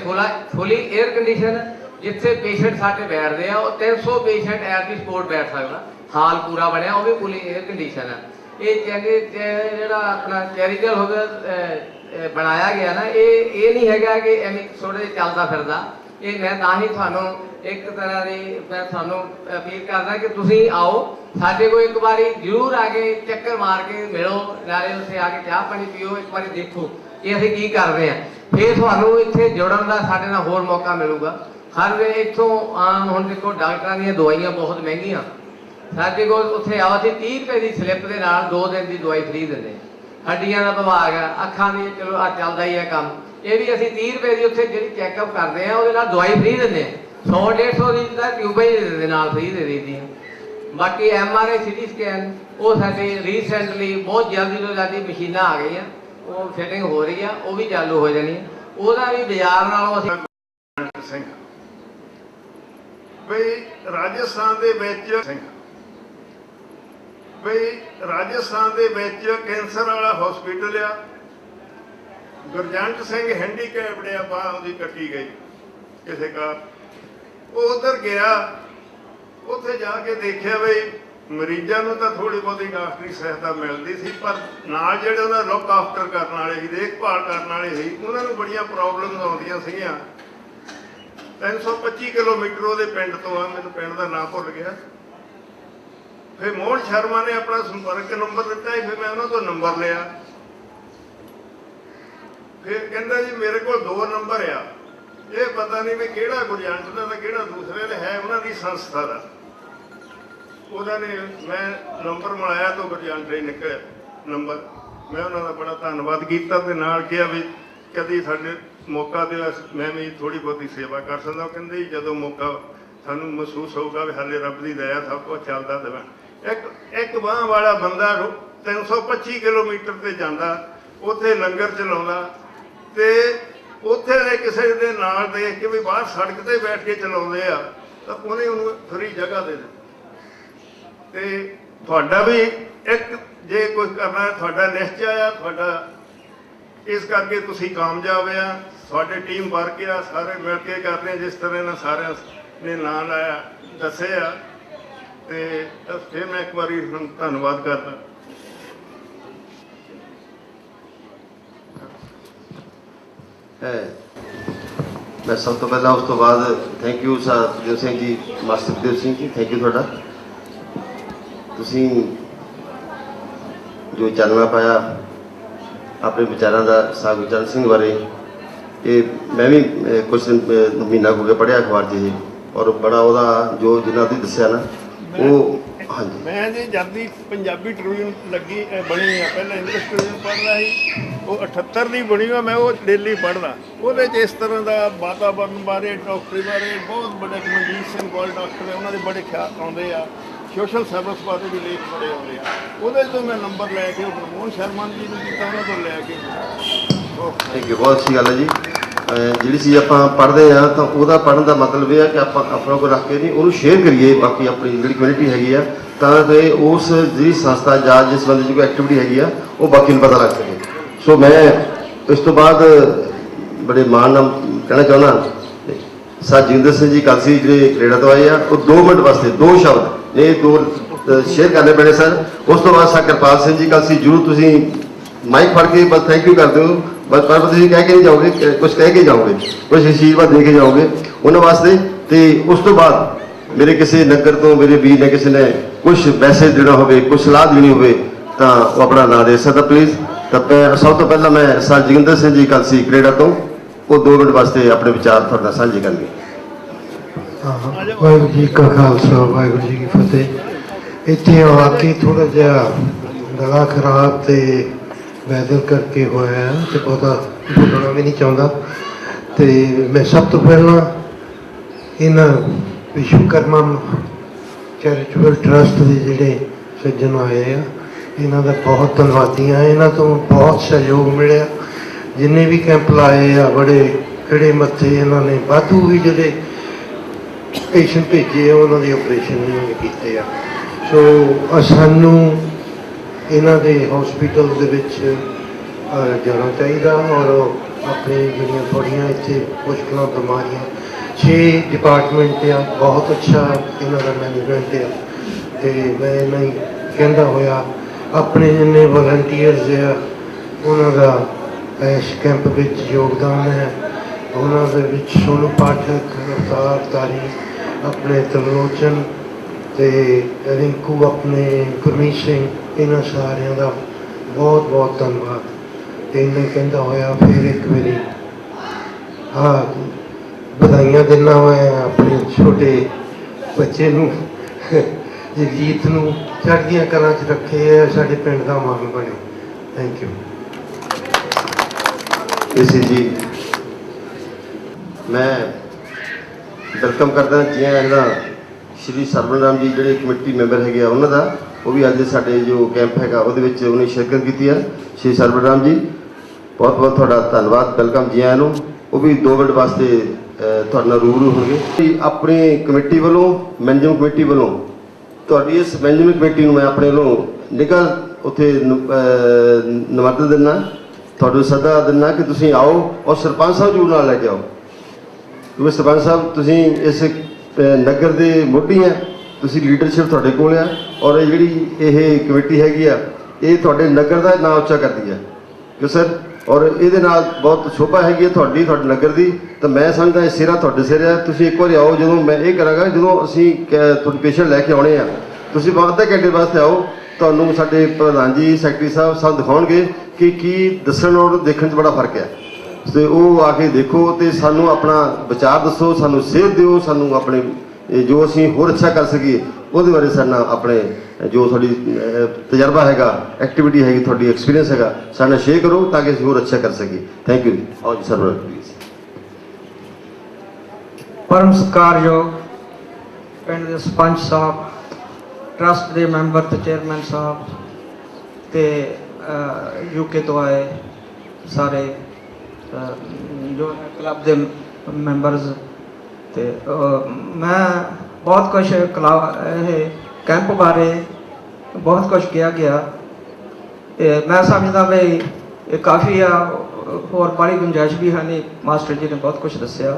ਫੁੱਲੀ ਏਅਰ ਕੰਡੀਸ਼ਨ, ਜਿੱਥੇ ਪੇਸ਼ੈਂਟ ਸਾਡੇ ਬੈਠਦੇ ਆ ਉਹ 300 ਪੇਸ਼ੈਂਟ ਐਟ ਦੀ ਸਪੋਟ ਬੈਠ ਸਕਦਾ, ਹਾਲ ਪੂਰਾ ਬਣਿਆ, ਉਹ ਵੀ ਫੁੱਲੀ ਏਅਰ ਕੰਡੀਸ਼ਨ ਆ। ਇਹ ਜਿਹੜਾ ਆਪਣਾ ਚੈਰੀਟੇਬਲ ਹੋ ਗਿਆ ਬਣਾਇਆ ਗਿਆ ਨਾ, ਇਹ ਨਹੀਂ ਹੈਗਾ ਕਿ ਐਵੇਂ ਥੋੜ੍ਹਾ ਜਿਹਾ ਚੱਲਦਾ ਫਿਰਦਾ। ਇਹ ਮੈਂ ਤਾਂ ਹੀ ਤੁਹਾਨੂੰ ਇੱਕ ਤਰ੍ਹਾਂ ਦੀ ਮੈਂ ਤੁਹਾਨੂੰ ਅਪੀਲ ਕਰਦਾ ਕਿ ਤੁਸੀਂ ਆਓ, ਸਾਡੇ ਕੋਲ ਇੱਕ ਵਾਰੀ ਜ਼ਰੂਰ ਆ ਕੇ ਚੱਕਰ ਮਾਰ ਕੇ ਮਿਲੋ, ਨਾਲੇ ਉੱਥੇ ਆ ਕੇ ਚਾਹ ਪਾਣੀ ਪੀਓ, ਇੱਕ ਵਾਰੀ ਦੇਖੋ ਕਿ ਅਸੀਂ ਕੀ ਕਰ ਰਹੇ ਹਾਂ। ਫਿਰ ਤੁਹਾਨੂੰ ਇੱਥੇ ਜੁੜਨ ਦਾ ਸਾਡੇ ਨਾਲ ਹੋਰ ਮੌਕਾ ਮਿਲੂਗਾ। ਹਰ ਵੇ ਇੱਥੋਂ ਆਮ ਹੁਣ ਦੇਖੋ ਡਾਕਟਰਾਂ ਦੀਆਂ ਦਵਾਈਆਂ ਬਹੁਤ ਮਹਿੰਗੀਆਂ, ਸਾਡੇ ਕੋਲ ਉੱਥੇ ਆਓ ਅਸੀਂ 30 ਰੁਪਏ ਦੀ ਸਲਿੱਪ ਦੇ ਨਾਲ 2 ਦਿਨ ਦੀ ਦਵਾਈ ਫ੍ਰੀ ਦਿੰਦੇ। ਹੱਡੀਆਂ ਦਾ ਵਿਭਾਗ ਆ, ਅੱਖਾਂ ਦੀ ਚਲੋ ਆ ਚੱਲਦਾ ਹੀ ਆ ਕੰਮ, ਇਹ ਵੀ ਅਸੀਂ 30 ਰੁਪਏ ਦੀ ਉੱਥੇ ਜਿਹੜੀ ਚੈੱਕਅਪ ਕਰਦੇ ਆ ਉਹਦੇ ਨਾਲ ਦਵਾਈ ਫ੍ਰੀ ਦਿੰਦੇ ਆ। 100-150 ਦੀ ਤਾਂ ਟਿਊਬਾਂ ਹੀ ਦੇ ਦਿੰਦੇ ਨਾਲ ਫ੍ਰੀ ਦੇ ਦਿੰਦੀਆਂ। ਬਾਕੀ MRI CT ਸਕੈਨ ਉਹ ਸਾਡੇ ਰੀਸੈਂਟਲੀ ਬਹੁਤ ਜਲਦੀ ਤੋਂ ਜਲਦੀ ਮਸ਼ੀਨਾਂ ਆ ਗਈਆਂ, ਉਹ ਫਿਟਿੰਗ ਹੋ ਰਹੀ ਆ, ਉਹ ਵੀ ਚਾਲੂ ਹੋ ਜਾਣੀ ਆ। ਉਹਦਾ ਵੀ ਬਾਜ਼ਾਰ ਨਾਲੋਂ ਅਸੀਂ ਸਿੰਘ ਬਈ ਰਾਜਸਥਾਨ ਦੇ ਵਿੱਚ ਕੈਂਸਰ ਵਾਲਾ ਹਸਪੀਟਲ ਆ। ਗੁਰਜੰਟ ਸਿੰਘ ਹੈਂਡੀਕੈਪਡ ਆ, ਬਾਂਹ ਉਹਦੀ ਕੱਟੀ ਗਈ ਕਿਸੇ ਕਾਰ, ਉਹ ਉਧਰ ਗਿਆ, ਉੱਥੇ ਜਾ ਕੇ ਦੇਖਿਆ ਬਈ ਮਰੀਜ਼ਾਂ ਨੂੰ ਤਾਂ ਥੋੜੀ ਬਹੁਤੀ ਡਾਕਟਰੀ ਸਹਾਇਤਾ ਮਿਲਦੀ ਸੀ, ਪਰ ਨਾਲ ਜਿਹੜੇ ਉਹਨਾਂ ਲੁੱਕ ਆਫਟਰ ਕਰਨ ਵਾਲੇ ਸੀ, ਦੇਖਭਾਲ ਕਰਨ ਵਾਲੇ ਸੀ, ਉਹਨਾਂ ਨੂੰ ਬੜੀਆਂ ਪ੍ਰੋਬਲਮਸ ਆਉਂਦੀਆਂ ਸੀਗੀਆਂ। 325 ਕਿਲੋਮੀਟਰ ਉਹਦੇ ਪਿੰਡ ਤੋਂ ਆ, ਮੈਨੂੰ ਪਿੰਡ ਦਾ ਨਾਂ ਭੁੱਲ ਗਿਆ। ਫਿਰ ਮੋਹਨ ਸ਼ਰਮਾ ਨੇ ਆਪਣਾ ਸੰਪਰਕ ਨੰਬਰ ਦਿੱਤਾ ਸੀ, ਫਿਰ ਮੈਂ ਉਹਨਾਂ ਤੋਂ ਨੰਬਰ ਲਿਆ। ਫਿਰ ਕਹਿੰਦਾ ਜੀ ਮੇਰੇ ਕੋਲ 2 ਨੰਬਰ ਆ, ਇਹ ਪਤਾ ਨਹੀਂ ਵੀ ਕਿਹੜਾ ਗੁਰਜੰਟ ਦਾ ਤੇ ਕਿਹੜਾ ਦੂਸਰੇ ਦਾ ਹੈ, ਉਹਨਾਂ ਦੀ ਸੰਸਥਾ ਦਾ। ਉਹਦਾ ਨੇ ਮੈਂ ਨੰਬਰ ਮਿਲਾਇਆ ਤਾਂ ਗੁਰਜੰਟ ਹੀ ਨਿਕਲਿਆ ਨੰਬਰ। ਮੈਂ ਉਹਨਾਂ ਦਾ ਬੜਾ ਧੰਨਵਾਦ ਕੀਤਾ ਤੇ ਨਾਲ ਕਿਹਾ ਵੀ ਕਦੀ ਸਾਡੇ ਮੌਕਾ ਦਿਓ, ਮੈਂ ਵੀ ਥੋੜੀ ਬਹੁਤੀ ਸੇਵਾ ਕਰ ਸਕਦਾ। ਉਹ ਕਹਿੰਦੇ ਜਦੋਂ ਮੌਕਾ ਸਾਨੂੰ ਮਹਿਸੂਸ ਹੋਊਗਾ ਵੀ ਹਾਲੇ ਰੱਬ ਦੀ ਦਇਆ ਸਭ ਕੁਝ ਚੱਲਦਾ ਦੇਵਾਂ। ਇੱਕ ਬਾਂਹ ਵਾਲਾ ਬੰਦਾ 325 ਕਿਲੋਮੀਟਰ ਤੇ ਜਾਂਦਾ, ਉੱਥੇ ਲੰਗਰ ਚਲਾਉਂਦਾ, ਤੇ ਉੱਥੇ ਦੇ ਕਿਸੇ ਦੇ ਨਾਲ ਦੇਖ ਕੇ ਵੀ ਬਾਹਰ ਸੜਕ ਤੇ ਬੈਠ ਕੇ ਚਲਾਉਂਦੇ ਆ, ਤਾਂ ਉਹਨੇ ਉਹਨੂੰ ਫਰੀ ਜਗ੍ਹਾ ਦੇ ਦਿੱਤੀ। ਤੇ ਤੁਹਾਡਾ ਵੀ ਇੱਕ ਜੇ ਕੁਝ ਕਰਨਾ ਤੁਹਾਡਾ ਨਿਸ਼ਚਾ ਆ, ਤੁਹਾਡਾ ਇਸ ਕਰਕੇ ਤੁਸੀਂ ਕਾਮਯਾਬ ਆ। ਤੁਹਾਡੇ ਟੀਮ ਵਰਕ ਆ, ਸਾਰੇ ਮਿਲ ਕੇ ਕਰਦੇ ਆ, ਜਿਸ ਤਰ੍ਹਾਂ ਨਾਲ ਸਾਰਿਆਂ ਨੇ ਨਾਂ ਲਾਇਆ ਦੱਸਿਆ। ਤੇ ਫਿਰ ਮੈਂ ਇੱਕ ਵਾਰੀ ਧੰਨਵਾਦ ਕਰਦਾ। ਮੈਂ ਸਭ ਤੋਂ ਪਹਿਲਾਂ ਉਸ ਤੋਂ ਬਾਅਦ thank you sir Sukhdev Singh ji, master Sukhdev Singh ji, thank you ਤੁਹਾਡਾ। ਤੁਸੀਂ ਜੋ ਚਾਨਣਾ ਪਾਇਆ ਆਪਣੇ ਵਿਚਾਰਾਂ ਦਾ ਸਾਹ ਗੁਰਜੰਟ ਸਿੰਘ ਬਾਰੇ, ਇਹ ਮੈਂ ਵੀ ਕੁਝ ਮਹੀਨਾ ਹੋ ਗਿਆ ਪੜ੍ਹਿਆ ਅਖਬਾਰ 'ਚ ਇਹ, ਔਰ ਬੜਾ ਉਹਦਾ ਜੋ ਜਿੰਨਾ ਤੁਸੀਂ ਦੱਸਿਆ ਨਾ ਉਹ। ਹਾਂਜੀ, ਮੈਂ ਜੀ ਜਦ ਦੀ ਪੰਜਾਬੀ ਟ੍ਰਿਬਿਊਨ ਲੱਗੀ ਬਣੀ ਆ, ਪਹਿਲਾਂ ਇੰਗਲਿਸ਼ ਟ੍ਰਿਬਿਊਨ ਪੜ੍ਹਦਾ ਸੀ, ਉਹ 78 ਦੀ ਬਣੀ ਆ, ਮੈਂ ਉਹ ਡੇਲੀ ਪੜ੍ਹਦਾ। ਉਹਦੇ 'ਚ ਇਸ ਤਰ੍ਹਾਂ ਦਾ ਵਾਤਾਵਰਨ ਬਾਰੇ, ਡਾਕਟਰੀ ਬਾਰੇ ਬਹੁਤ ਬੜੇ, ਮਨਜੀਤ ਸਿੰਘ ਗੋਲ ਡਾਕਟਰ ਉਹਨਾਂ ਦੇ ਬੜੇ ਖਿਆਲ ਆਉਂਦੇ ਆ, ਸੋਸ਼ਲ ਸਰਵਿਸ ਬਾਰੇ ਵੀ ਲੇਖ ਬੜੇ ਆਉਂਦੇ ਆ। ਉਹਦੇ ਤੋਂ ਮੈਂ ਨੰਬਰ ਲੈ ਕੇ ਮੋਹਨ ਸ਼ਰਮਾ ਜੀ ਨੂੰ ਕੀਤਾ, ਉਹਨਾਂ ਤੋਂ ਲੈ ਕੇ। ਥੈਂਕ ਯੂ, ਬਹੁਤ ਅੱਛੀ ਗੱਲ ਹੈ ਜੀ। ਜਿਹੜੀ ਚੀਜ਼ ਆਪਾਂ ਪੜ੍ਹਦੇ ਆ ਤਾਂ ਉਹਦਾ ਪੜ੍ਹਨ ਦਾ ਮਤਲਬ ਇਹ ਆ ਕਿ ਆਪਾਂ ਆਪਣਾ ਕੋਲ ਰੱਖ ਕੇ ਨਹੀਂ ਉਹਨੂੰ ਸ਼ੇਅਰ ਕਰੀਏ ਬਾਕੀ ਆਪਣੀ ਜਿਹੜੀ ਕਮਿਊਨਿਟੀ ਹੈਗੀ ਆ, ਤਾਂ ਕਿ ਉਸ ਜਿਹੜੀ ਸੰਸਥਾ ਜਾਂ ਜਿਸ ਬੰਦੇ ਦੀ ਕੋਈ ਐਕਟੀਵਿਟੀ ਹੈਗੀ ਆ ਉਹ ਬਾਕੀ ਨੂੰ ਪਤਾ ਲੱਗ ਸਕੇ। ਸੋ ਮੈਂ ਇਸ ਤੋਂ ਬਾਅਦ ਬੜੇ ਮਾਣ ਨਾਲ ਕਹਿਣਾ ਚਾਹੁੰਦਾ, ਸਰ ਜਗਿੰਦਰ ਸਿੰਘ ਜੀ ਕਾਲਸੀ ਜਿਹੜੇ ਕੈਨੇਡਾ ਤੋਂ ਆਏ ਆ, ਉਹ 2 ਮਿੰਟ ਵਾਸਤੇ 2 ਸ਼ਬਦ ਇਹ 2 ਸ਼ੇਅਰ ਕਰਨੇ ਪੈਣੇ ਸਰ। ਉਸ ਤੋਂ ਬਾਅਦ ਸਰ ਕਿਰਪਾਲ ਸਿੰਘ ਜੀ ਕਾਲਸੀ, ਜ਼ਰੂਰ ਤੁਸੀਂ ਮਾਈਕ ਫੜ ਕੇ ਬਸ ਥੈਂਕ ਯੂ ਕਰਦੇ ਹੋ, ਬਸ ਪਰ ਤੁਸੀਂ ਕਹਿ ਕੇ ਨਹੀਂ ਜਾਓਗੇ, ਕੁਝ ਕਹਿ ਕੇ ਜਾਓਗੇ, ਕੁਝ ਅਸ਼ੀਰਵਾਦ ਦੇ ਕੇ ਜਾਓਗੇ ਉਹਨਾਂ ਵਾਸਤੇ। ਤੇ ਉਸ ਤੋਂ ਬਾਅਦ ਮੇਰੇ ਕਿਸੇ ਨਗਰ ਤੋਂ ਮੇਰੇ ਵੀਰ ਨੇ ਕਿਸੇ ਨੇ ਕੁਝ ਮੈਸੇਜ ਦੇਣਾ ਹੋਵੇ, ਕੁਝ ਸਲਾਹ ਦੇਣੀ ਹੋਵੇ, ਤਾਂ ਉਹ ਆਪਣਾ ਨਾਂ ਦੇ ਸਕਦਾ ਪਲੀਜ਼। ਤਾਂ ਸਭ ਤੋਂ ਪਹਿਲਾਂ ਮੈਂ ਸਰ ਜਗਿੰਦਰ ਸਿੰਘ ਜੀ ਕਾਲਸੀ ਕੈਨੇਡਾ ਤੋਂ, ਉਹ 2 ਮਿੰਟ ਵਾਸਤੇ ਆਪਣੇ ਵਿਚਾਰ ਤੁਹਾਡੇ ਨਾਲ ਸਾਂਝੇ ਕਰਨਗੇ। ਵਾਹਿਗੁਰੂ ਜੀ ਕਾ ਖਾਲਸਾ, ਵਾਹਿਗੁਰੂ ਜੀ ਕੀ ਫਤਿਹ। ਇੱਥੇ ਆ ਕੇ ਥੋੜਾ ਜਿਹਾ ਗਲਾ ਖਰਾਬ ਤੇ ਵੈਦਰ ਕਰਕੇ ਹੋਇਆ ਤੇ ਬਹੁਤਾ ਬੋਲਣਾ ਵੀ ਨਹੀਂ ਚਾਹੁੰਦਾ। ਤੇ ਮੈਂ ਸਭ ਤੋਂ ਪਹਿਲਾਂ ਇਹਨਾਂ ਵਿਸ਼ਵਕਰਮਾ ਚੈਰੀਟੇਬਲ ਟਰਸਟ ਦੇ ਜਿਹੜੇ ਸੱਜਣ ਆਏ ਆ, ਇਹਨਾਂ ਦਾ ਬਹੁਤ ਧੰਨਵਾਦੀ ਹਾਂ। ਇਹਨਾਂ ਤੋਂ ਬਹੁਤ ਸਹਿਯੋਗ ਮਿਲਿਆ। ਜਿੰਨੇ ਵੀ ਕੈਂਪ ਲਾਏ ਆ ਬੜੇ ਖੜੇ ਮੱਥੇ, ਇਹਨਾਂ ਨੇ ਵਾਧੂ ਵੀ ਜਿਹੜੇ ਪੇਸ਼ੈਂਟ ਭੇਜੇ ਉਹਨਾਂ ਦੇ ਆਪਰੇਸ਼ਨ ਵੀ ਕੀਤੇ ਆ। ਸੋ ਸਾਨੂੰ ਇਹਨਾਂ ਦੇ ਹਸਪੀਟਲ ਦੇ ਵਿੱਚ ਜਾਣਾ ਚਾਹੀਦਾ, ਔਰ ਆਪਣੇ ਜਿਹੜੀਆਂ ਥੋੜ੍ਹੀਆਂ ਇੱਥੇ ਮੁਸ਼ਕਲਾਂ ਬਿਮਾਰੀਆਂ 6 ਡਿਪਾਰਟਮੈਂਟ ਆ, ਬਹੁਤ ਅੱਛਾ ਇਹਨਾਂ ਦਾ ਮੈਨੇਜਮੈਂਟ ਆ। ਅਤੇ ਮੈਂ ਇਹਨਾਂ ਹੀ ਕਹਿੰਦਾ ਹੋਇਆ ਆਪਣੇ ਜਿੰਨੇ ਵਲੰਟੀਅਰਸ ਆ ਉਹਨਾਂ ਦਾ ਇਸ ਕੈਂਪ ਵਿੱਚ ਯੋਗਦਾਨ ਹੈ। ਉਹਨਾਂ ਦੇ ਵਿੱਚ ਸੋਨੂ ਪਾਠਕ, ਅਵਤਾਰ ਤਾਰੀ, ਆਪਣੇ ਤਰਲੋਚਨ ਅਤੇ ਰਿੰਕੂ, ਆਪਣੇ ਗੁਰਮੀਤ ਸਿੰਘ, ਇਹਨਾਂ ਸਾਰਿਆਂ ਦਾ ਬਹੁਤ ਬਹੁਤ ਧੰਨਵਾਦ। ਇੰਨਾ ਕਹਿੰਦਾ ਹੋਇਆ ਫਿਰ ਇੱਕ ਵਾਰੀ ਵਧਾਈਆਂ ਦਿੰਦਾ ਮੈਂ ਆਪਣੇ ਛੋਟੇ ਬੱਚੇ ਨੂੰ ਜਗਜੀਤ ਨੂੰ ਚੜ੍ਹਦੀਆਂ ਕਲਾਂ 'ਚ ਰੱਖੇ, ਸਾਡੇ ਪਿੰਡ ਦਾ ਮਾਣ ਬਣੇ। Thank you. ਇਸੇ ਜੀ ਮੈਂ ਵੈਲਕਮ ਕਰਦਾ ਜੀ ਜਿਹੜਾ ਸ਼੍ਰੀ ਸਰਵਣ ਰਾਮ ਜੀ ਜਿਹੜੇ ਕਮੇਟੀ ਮੈਂਬਰ ਹੈਗੇ ਆ ਉਹਨਾਂ ਦਾ, ਉਹ ਵੀ ਅੱਜ ਸਾਡੇ ਜੋ ਕੈਂਪ ਹੈਗਾ ਉਹਦੇ ਵਿੱਚ ਉਹਨੇ ਸ਼ਿਰਕਤ ਕੀਤੀ ਹੈ। ਸ਼੍ਰੀ ਸਰਵਣ ਰਾਮ ਜੀ ਬਹੁਤ ਬਹੁਤ ਤੁਹਾਡਾ ਧੰਨਵਾਦ, ਵੈਲਕਮ ਜੀ ਆਇਆਂ ਨੂੰ। ਉਹ ਵੀ 2 ਮਿੰਟ ਵਾਸਤੇ ਤੁਹਾਡੇ ਨਾਲ ਰੂਬਰੂ ਹੋਣਗੇ। ਆਪਣੀ ਕਮੇਟੀ ਵੱਲੋਂ, ਮੈਨੇਜਮੈਂਟ ਕਮੇਟੀ ਵੱਲੋਂ ਤੁਹਾਡੀ ਇਸ ਮੈਨੇਜਮੈਂਟ ਕਮੇਟੀ ਨੂੰ ਮੈਂ ਆਪਣੇ ਵੱਲੋਂ ਨਿੱਘਾ ਉੱਥੇ ਨਮਰਤਾ ਦਿੰਦਾ, ਤੁਹਾਨੂੰ ਸੱਦਾ ਦਿੰਦਾ ਕਿ ਤੁਸੀਂ ਆਓ ਔਰ ਸਰਪੰਚ ਸਾਹਿਬ ਜਰੂਰ ਨਾਲ ਲੈ ਕੇ ਆਓ, ਕਿਉਂਕਿ ਸਰਪੰਚ ਸਾਹਿਬ ਤੁਸੀਂ ਇਸ ਨਗਰ ਦੇ ਮੋਢੀ ਹੈ, ਤੁਸੀਂ ਲੀਡਰਸ਼ਿਪ ਤੁਹਾਡੇ ਕੋਲ ਆ ਔਰ ਇਹ ਜਿਹੜੀ ਇਹ ਕਮੇਟੀ ਹੈਗੀ ਆ ਇਹ ਤੁਹਾਡੇ ਨਗਰ ਦਾ ਨਾਂ ਉੱਚਾ ਕਰਦੀ ਹੈ ਕਿਉਂ ਸਰ, ਔਰ ਇਹਦੇ ਨਾਲ ਬਹੁਤ ਸ਼ੋਭਾ ਹੈਗੀ ਹੈ ਤੁਹਾਡੇ ਨਗਰ ਦੀ। ਤਾਂ ਮੈਂ ਸਮਝਦਾ ਇਹ ਸਿਰਾ ਤੁਹਾਡੇ ਸਿਰ ਹੈ। ਤੁਸੀਂ ਇੱਕ ਵਾਰੀ ਆਓ, ਜਦੋਂ ਮੈਂ ਇਹ ਕਰਾਂਗਾ, ਜਦੋਂ ਅਸੀਂ ਤੁਹਾਡੇ ਪੇਸ਼ੈਂਟ ਲੈ ਕੇ ਆਉਣੇ ਆ, ਤੁਸੀਂ ਅੱਧੇ ਘੰਟੇ ਵਾਸਤੇ ਆਓ, ਤੁਹਾਨੂੰ ਸਾਡੇ ਪ੍ਰਧਾਨ ਜੀ ਸੈਕਟਰੀ ਸਾਹਿਬ ਸਭ ਦਿਖਾਉਣਗੇ ਕਿ ਕੀ ਦੱਸਣ ਔਰ ਦੇਖਣ 'ਚ ਬੜਾ ਫਰਕ ਹੈ। ਤੇ ਉਹ ਆ ਕੇ ਦੇਖੋ ਤੇ ਸਾਨੂੰ ਆਪਣਾ ਵਿਚਾਰ ਦੱਸੋ, ਸਾਨੂੰ ਸੇਧ ਦਿਓ, ਸਾਨੂੰ ਆਪਣੇ ਜੋ ਅਸੀਂ ਹੋਰ ਅੱਛਾ ਕਰ ਸਕੀਏ ਉਹਦੇ ਬਾਰੇ ਸਾਡੇ ਨਾਲ ਆਪਣੇ ਜੋ ਤੁਹਾਡੀ ਤਜਰਬਾ ਹੈਗਾ, ਐਕਟੀਵਿਟੀ ਹੈਗੀ, ਤੁਹਾਡੀ ਐਕਸਪੀਰੀਅੰਸ ਹੈਗਾ, ਸਾਡੇ ਨਾਲ ਸ਼ੇਅਰ ਕਰੋ ਤਾਂ ਕਿ ਅਸੀਂ ਹੋਰ ਅੱਛਾ ਕਰ ਸਕੀਏ। Thank you. ਆਓ ਜੀ ਸਰ। परम सत्कारयोग पिंड दे सरपंच साहब, ट्रस्ट के मैंबर ते चेयरमैन साहब ते यूके तो आए सारे जो क्लब के मैंबर्स ते मैं बहुत कुछ कैंप बारे बहुत कुछ किया गया। मैं समझदा भी काफ़ी होर बड़ी गुंजाइश भी है नहीं, मास्टर जी ने बहुत कुछ दसिया।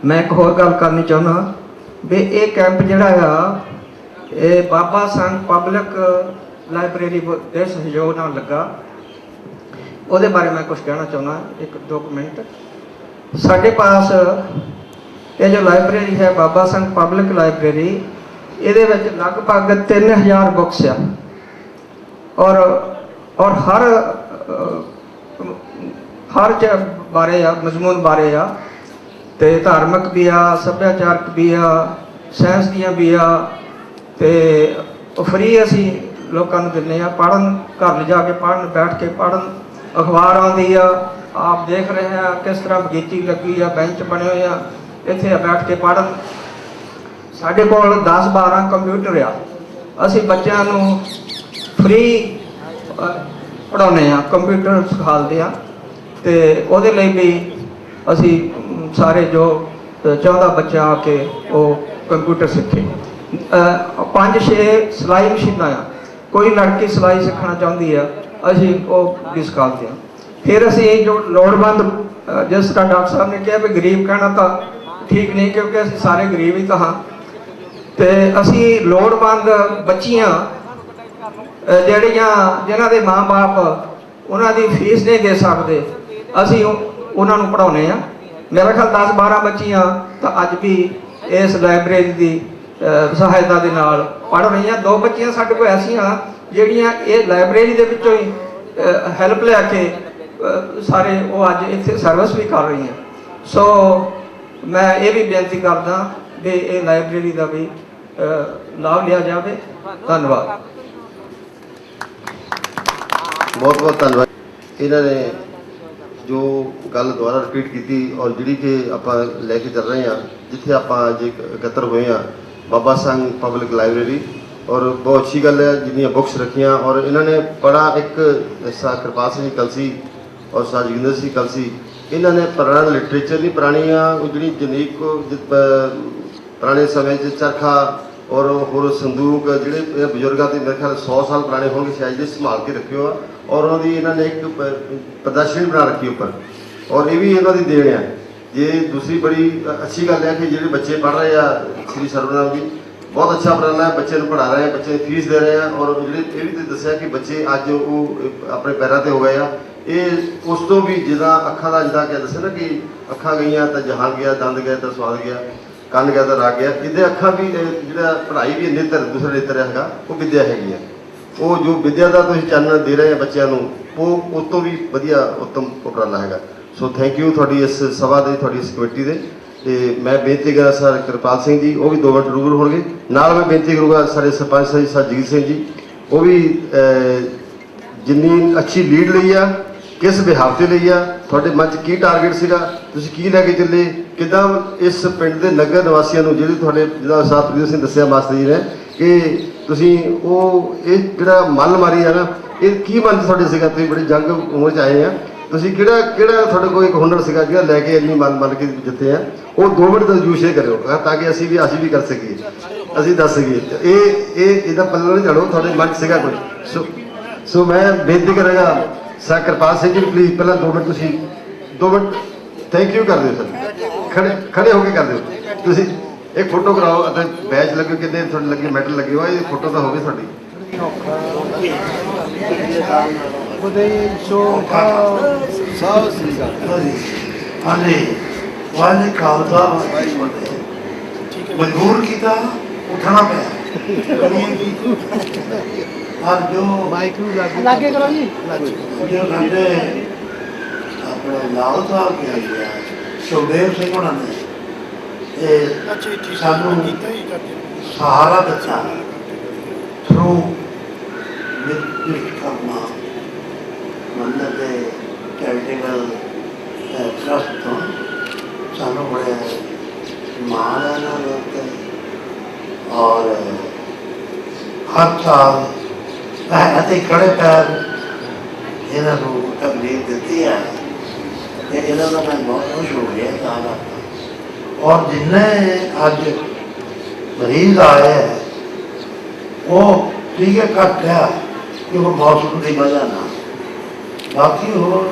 मैं एक होर गल करनी चाहना भी ये कैंप जिहड़ा ये बाबा संघ पब्लिक लाइब्रेरी के सहयोग नाल लगा, ਉਹਦੇ बारे मैं कुछ कहना चाहना। 1-2 मिनट साढ़े पास ये जो लाइब्रेरी है बाबा संघ पब्लिक लाइब्रेरी, ये लगभग 3000 बुक्स आ और हर बारे मजमून बारे आ, ते धार्मिक भी आ, सभ्याचारक भी आ, साइंस दियां भी आ, ते फ्री असी लोगों को दिंदे आ पढ़न, घर ले जाके पढ़न, बैठ के पढ़न। अखबार आती आ, आप देख रहे हैं किस तरह बगीची लगी आ, बेंच बने हुए आ, इत्थे बैठ के पढ़न। साढ़े कोल 10-12 कंप्यूटर आ, असी बच्चों नूं फ्री पढ़ाने आ, कंप्यूटर सिखाते आ, ते उहदे लई भी असी सारे जो चाहता बच्चा आके वो कंप्यूटर सीखे। 5-6 सिलाई मशीनां आ, कोई लड़की सिलाई सीखना चाहती है असी वो भी सिखाते हैं। फिर असी जो लोड़वंद, जिस तरह डॉक्टर साहब ने कहा भी गरीब कहना तो ठीक नहीं, क्योंकि असी सारे गरीब ही तो हाँ। तो असी लोड़वंद बच्चियां जिहड़ियां जिन्हां दे माँ बाप उन्हां दी फीस नहीं दे सकते, असी उन्हां नूं पढ़ाउने आ। मेरा ख्याल 10-12 बच्चियां तो अज भी इस लाइब्रेरी की सहायता के नाल पढ़ रही हैं। 2 बच्चियां साडे कोल ऐसियां जिहड़ियां ये लाइब्रेरी दे विचों ही हैल्प लैके सारे वो अज इत्थे सर्विस भी कर रही हैं। सो मैं ये भी बेनती करदा भी ये लाइब्रेरी का भी लाभ लिया जाए। धन्यवाद। बहुत बहुत धन्यवाद। इन्होंने जो गल दोबारा रिपीट की और जी कि आप लैके चल रहे हैं जिथे आप एकत्र हुए हैं बाबा संघ पब्लिक लाइब्रेरी, और बहुत अच्छी गल है जिन्नियां बुक्स रखियां। और इन्होंने बड़ा एक कृपाल सिंह कलसी और सर जोगिंदर सिंह कलसी, इन्होंने पुराना लिटरेचर की पुरानियां जी जनीक पुराने समय चरखा और होर संदूक जोड़े बजुर्गों के मेरे ख्याल 100 साल पुराने होंगे शायद जी, संभाल के रखे हो। और उन्होंने इन्होंने एक प्रदर्शनी बना रखी ऊपर, और ये भी इन्होंने देन है। ये दूसरी बड़ी अच्छी गल है कि जो बच्चे पढ़ रहे हैं श्री सर्वनाम जी बहुत अच्छा उपराला है, बच्चे पढ़ा रहे हैं, बच्चे फीस दे रहे हैं। और जो ये भी दसिया कि बच्चे अज वो अपने पैरों पर हो गए हैं। ये उस तो भी जिदा अखा का जिदा क्या दसिया ना कि अखा गई तो जहान गया, दंद गया तो स्वाद गया, ਕੰਨ ਗਿਆ ਤਾਂ ਰਾਗ ਗਿਆ। ਇਹਦੇ ਅੱਖਾਂ ਵੀ ਜਿਹੜਾ ਪੜ੍ਹਾਈ ਵੀ ਨੇਤਰ ਦੂਸਰਾ ਨੇਤਰ ਹੈਗਾ ਉਹ ਵਿਦਿਆ ਹੈਗੀ ਹੈ। ਉਹ ਜੋ ਵਿੱਦਿਆ ਦਾ ਤੁਸੀਂ ਚਾਨਣ ਦੇ ਰਹੇ ਆ ਬੱਚਿਆਂ ਨੂੰ, ਉਹ ਤੋਂ ਵੀ ਵਧੀਆ ਉੱਤਮ ਉਪਰਾਲਾ ਹੈਗਾ। ਸੋ ਥੈਂਕ ਯੂ ਤੁਹਾਡੀ ਇਸ ਸਭਾ ਦੇ, ਤੁਹਾਡੀ ਇਸ ਕਮੇਟੀ ਦੇ। ਤੇ ਮੈਂ ਬੇਨਤੀ ਕਰਾਂ ਸਰ ਕਿਰਪਾਲ ਸਿੰਘ ਜੀ, ਉਹ ਵੀ 2 ਮਿੰਟ ਰੂਬਰੂ ਹੋਣਗੇ। ਨਾਲ ਮੈਂ ਬੇਨਤੀ ਕਰੂੰਗਾ ਸਾਡੇ ਸਰਪੰਚ ਸਾਹਿਬ ਸਰਜੀਤ ਸਿੰਘ ਜੀ, ਉਹ ਵੀ ਜਿੰਨੀ ਅੱਛੀ ਲੀਡ ਲਈ ਆ, ਕਿਸ ਬਿਹਾਫ ਤੇ ਲਈ ਆ, ਤੁਹਾਡੇ ਮਨ 'ਚ ਕੀ ਟਾਰਗੇਟ ਸੀਗਾ, ਤੁਸੀਂ ਕੀ ਲੈ ਕੇ ਚੱਲੇ, ਕਿੱਦਾਂ ਇਸ ਪਿੰਡ ਦੇ ਨਗਰ ਨਿਵਾਸੀਆਂ ਨੂੰ, ਜਿਹੜੇ ਤੁਹਾਡੇ ਜਿਹਦਾ ਸਾਥ ਸਿੰਘ ਦੱਸਿਆ ਮਾਸਟਰ ਜੀ ਨੇ, ਕਿ ਤੁਸੀਂ ਉਹ ਇਹ ਜਿਹੜਾ ਮੱਲ ਮਾਰੀ ਆ ਨਾ, ਇਹ ਕੀ ਮਨ 'ਚ ਤੁਹਾਡੇ ਸੀਗਾ? ਤੁਸੀਂ ਬੜੀ ਜੰਗ ਉਮਰ 'ਚ ਆਏ ਆ, ਤੁਸੀਂ ਕਿਹੜਾ ਤੁਹਾਡੇ ਕੋਲ ਇੱਕ ਹੁਨਰ ਸੀਗਾ ਜਿਹੜਾ ਲੈ ਕੇ ਇੰਨੀ ਮੰਨ ਕੇ ਜਿੱਤੇ ਆ? ਉਹ 2 ਮਿੰਟ ਦਾ ਜੂਸ਼ ਇਹ ਕਰਿਓ ਤਾਂ ਕਿ ਅਸੀਂ ਵੀ ਕਰ ਸਕੀਏ, ਅਸੀਂ ਦੱਸ ਸਕੀਏ। ਇਹਦਾ ਪੱਲਾ ਨਹੀਂ ਝਾੜੋ, ਤੁਹਾਡੇ ਮਨ 'ਚ ਸੀਗਾ ਕੁਝ। ਸੋ ਮੈਂ ਬੇਨਤੀ ਕਰਾਂਗਾ ਸਰ ਕਿਰਪਾਲ ਸਿੰਘ ਜੀ, ਪਲੀਜ਼ ਪਹਿਲਾਂ 2 ਮਿੰਟ ਤੁਸੀਂ 2 ਮਿੰਟ ਥੈਂਕ ਯੂ ਕਰ ਦਿਓ ਸਰ, ਖੜੇ ਹੋ ਕੇ ਕਰ ਦਿਓ। ਤੁਸੀਂ ਇੱਕ ਫੋਟੋ ਕਰਾਓ ਅਤੇ ਬੈਚ ਲੱਗੇ, ਕਿੰਨੇ ਤੁਹਾਡੇ ਲੱਗੇ ਮੈਡਲ ਲੱਗੇ ਹੋਏ, ਇਹ ਫੋਟੋ ਤਾਂ ਹੋਵੇ ਤੁਹਾਡੀ। ਹਾਂਜੀ ਵਾਲੇ ਖਾਲਸਾ ਮਜਬੂਰ ਕੀਤਾ, ਉੱਠਣਾ ਪਿਆ। ਔਰ ਜੋ ਮਾਈਕ ਨੂੰ ਲਾਗੇ ਕਰੋ ਜੀ, ਜੋ ਸਾਡੇ ਆਪਣੇ ਲਾਲ ਸਾਹਿਬ ਕਿਹਾ ਗਿਆ ਸੁਖਦੇਵ ਸਿੰਘ ਹੋਣਾ ਨੇ ਇਹ ਸਾਨੂੰ ਸਹਾਰਾ ਦਿੱਤਾ ਥਰੂ ਵਿਸ਼ਵਕਰਮਾ ਮੰਦਰ ਦੇ ਚੈਰੀਟੇਬਲ ਟਰਸਟ ਤੋਂ ਸਾਨੂੰ ਬੜੇ ਮਾਣ ਹੈ ਨਾ ਲੋਕ। ਔਰ ਹਰ ਸਾਲ ਅਤੇ ਖੜੇ ਪੈਰ ਇਹਨਾਂ ਨੂੰ ਤਕਲੀਫ ਦਿੱਤੀ ਹੈ ਤੇ ਇਹਨਾਂ ਦਾ ਮੈਂ ਬਹੁਤ ਖੁਸ਼ ਹੋ ਗਿਆ ਸਾਰਾ। ਔਰ ਜਿੰਨੇ ਅੱਜ ਮਰੀਜ਼ ਆਏ ਹੈ ਉਹ ਟੀਕੇ ਘੱਟ ਹੈ ਕਿ ਉਹ ਮੌਸਮ ਦੀ ਵਜ੍ਹਾ ਨਾਲ, ਬਾਕੀ ਹੋਰ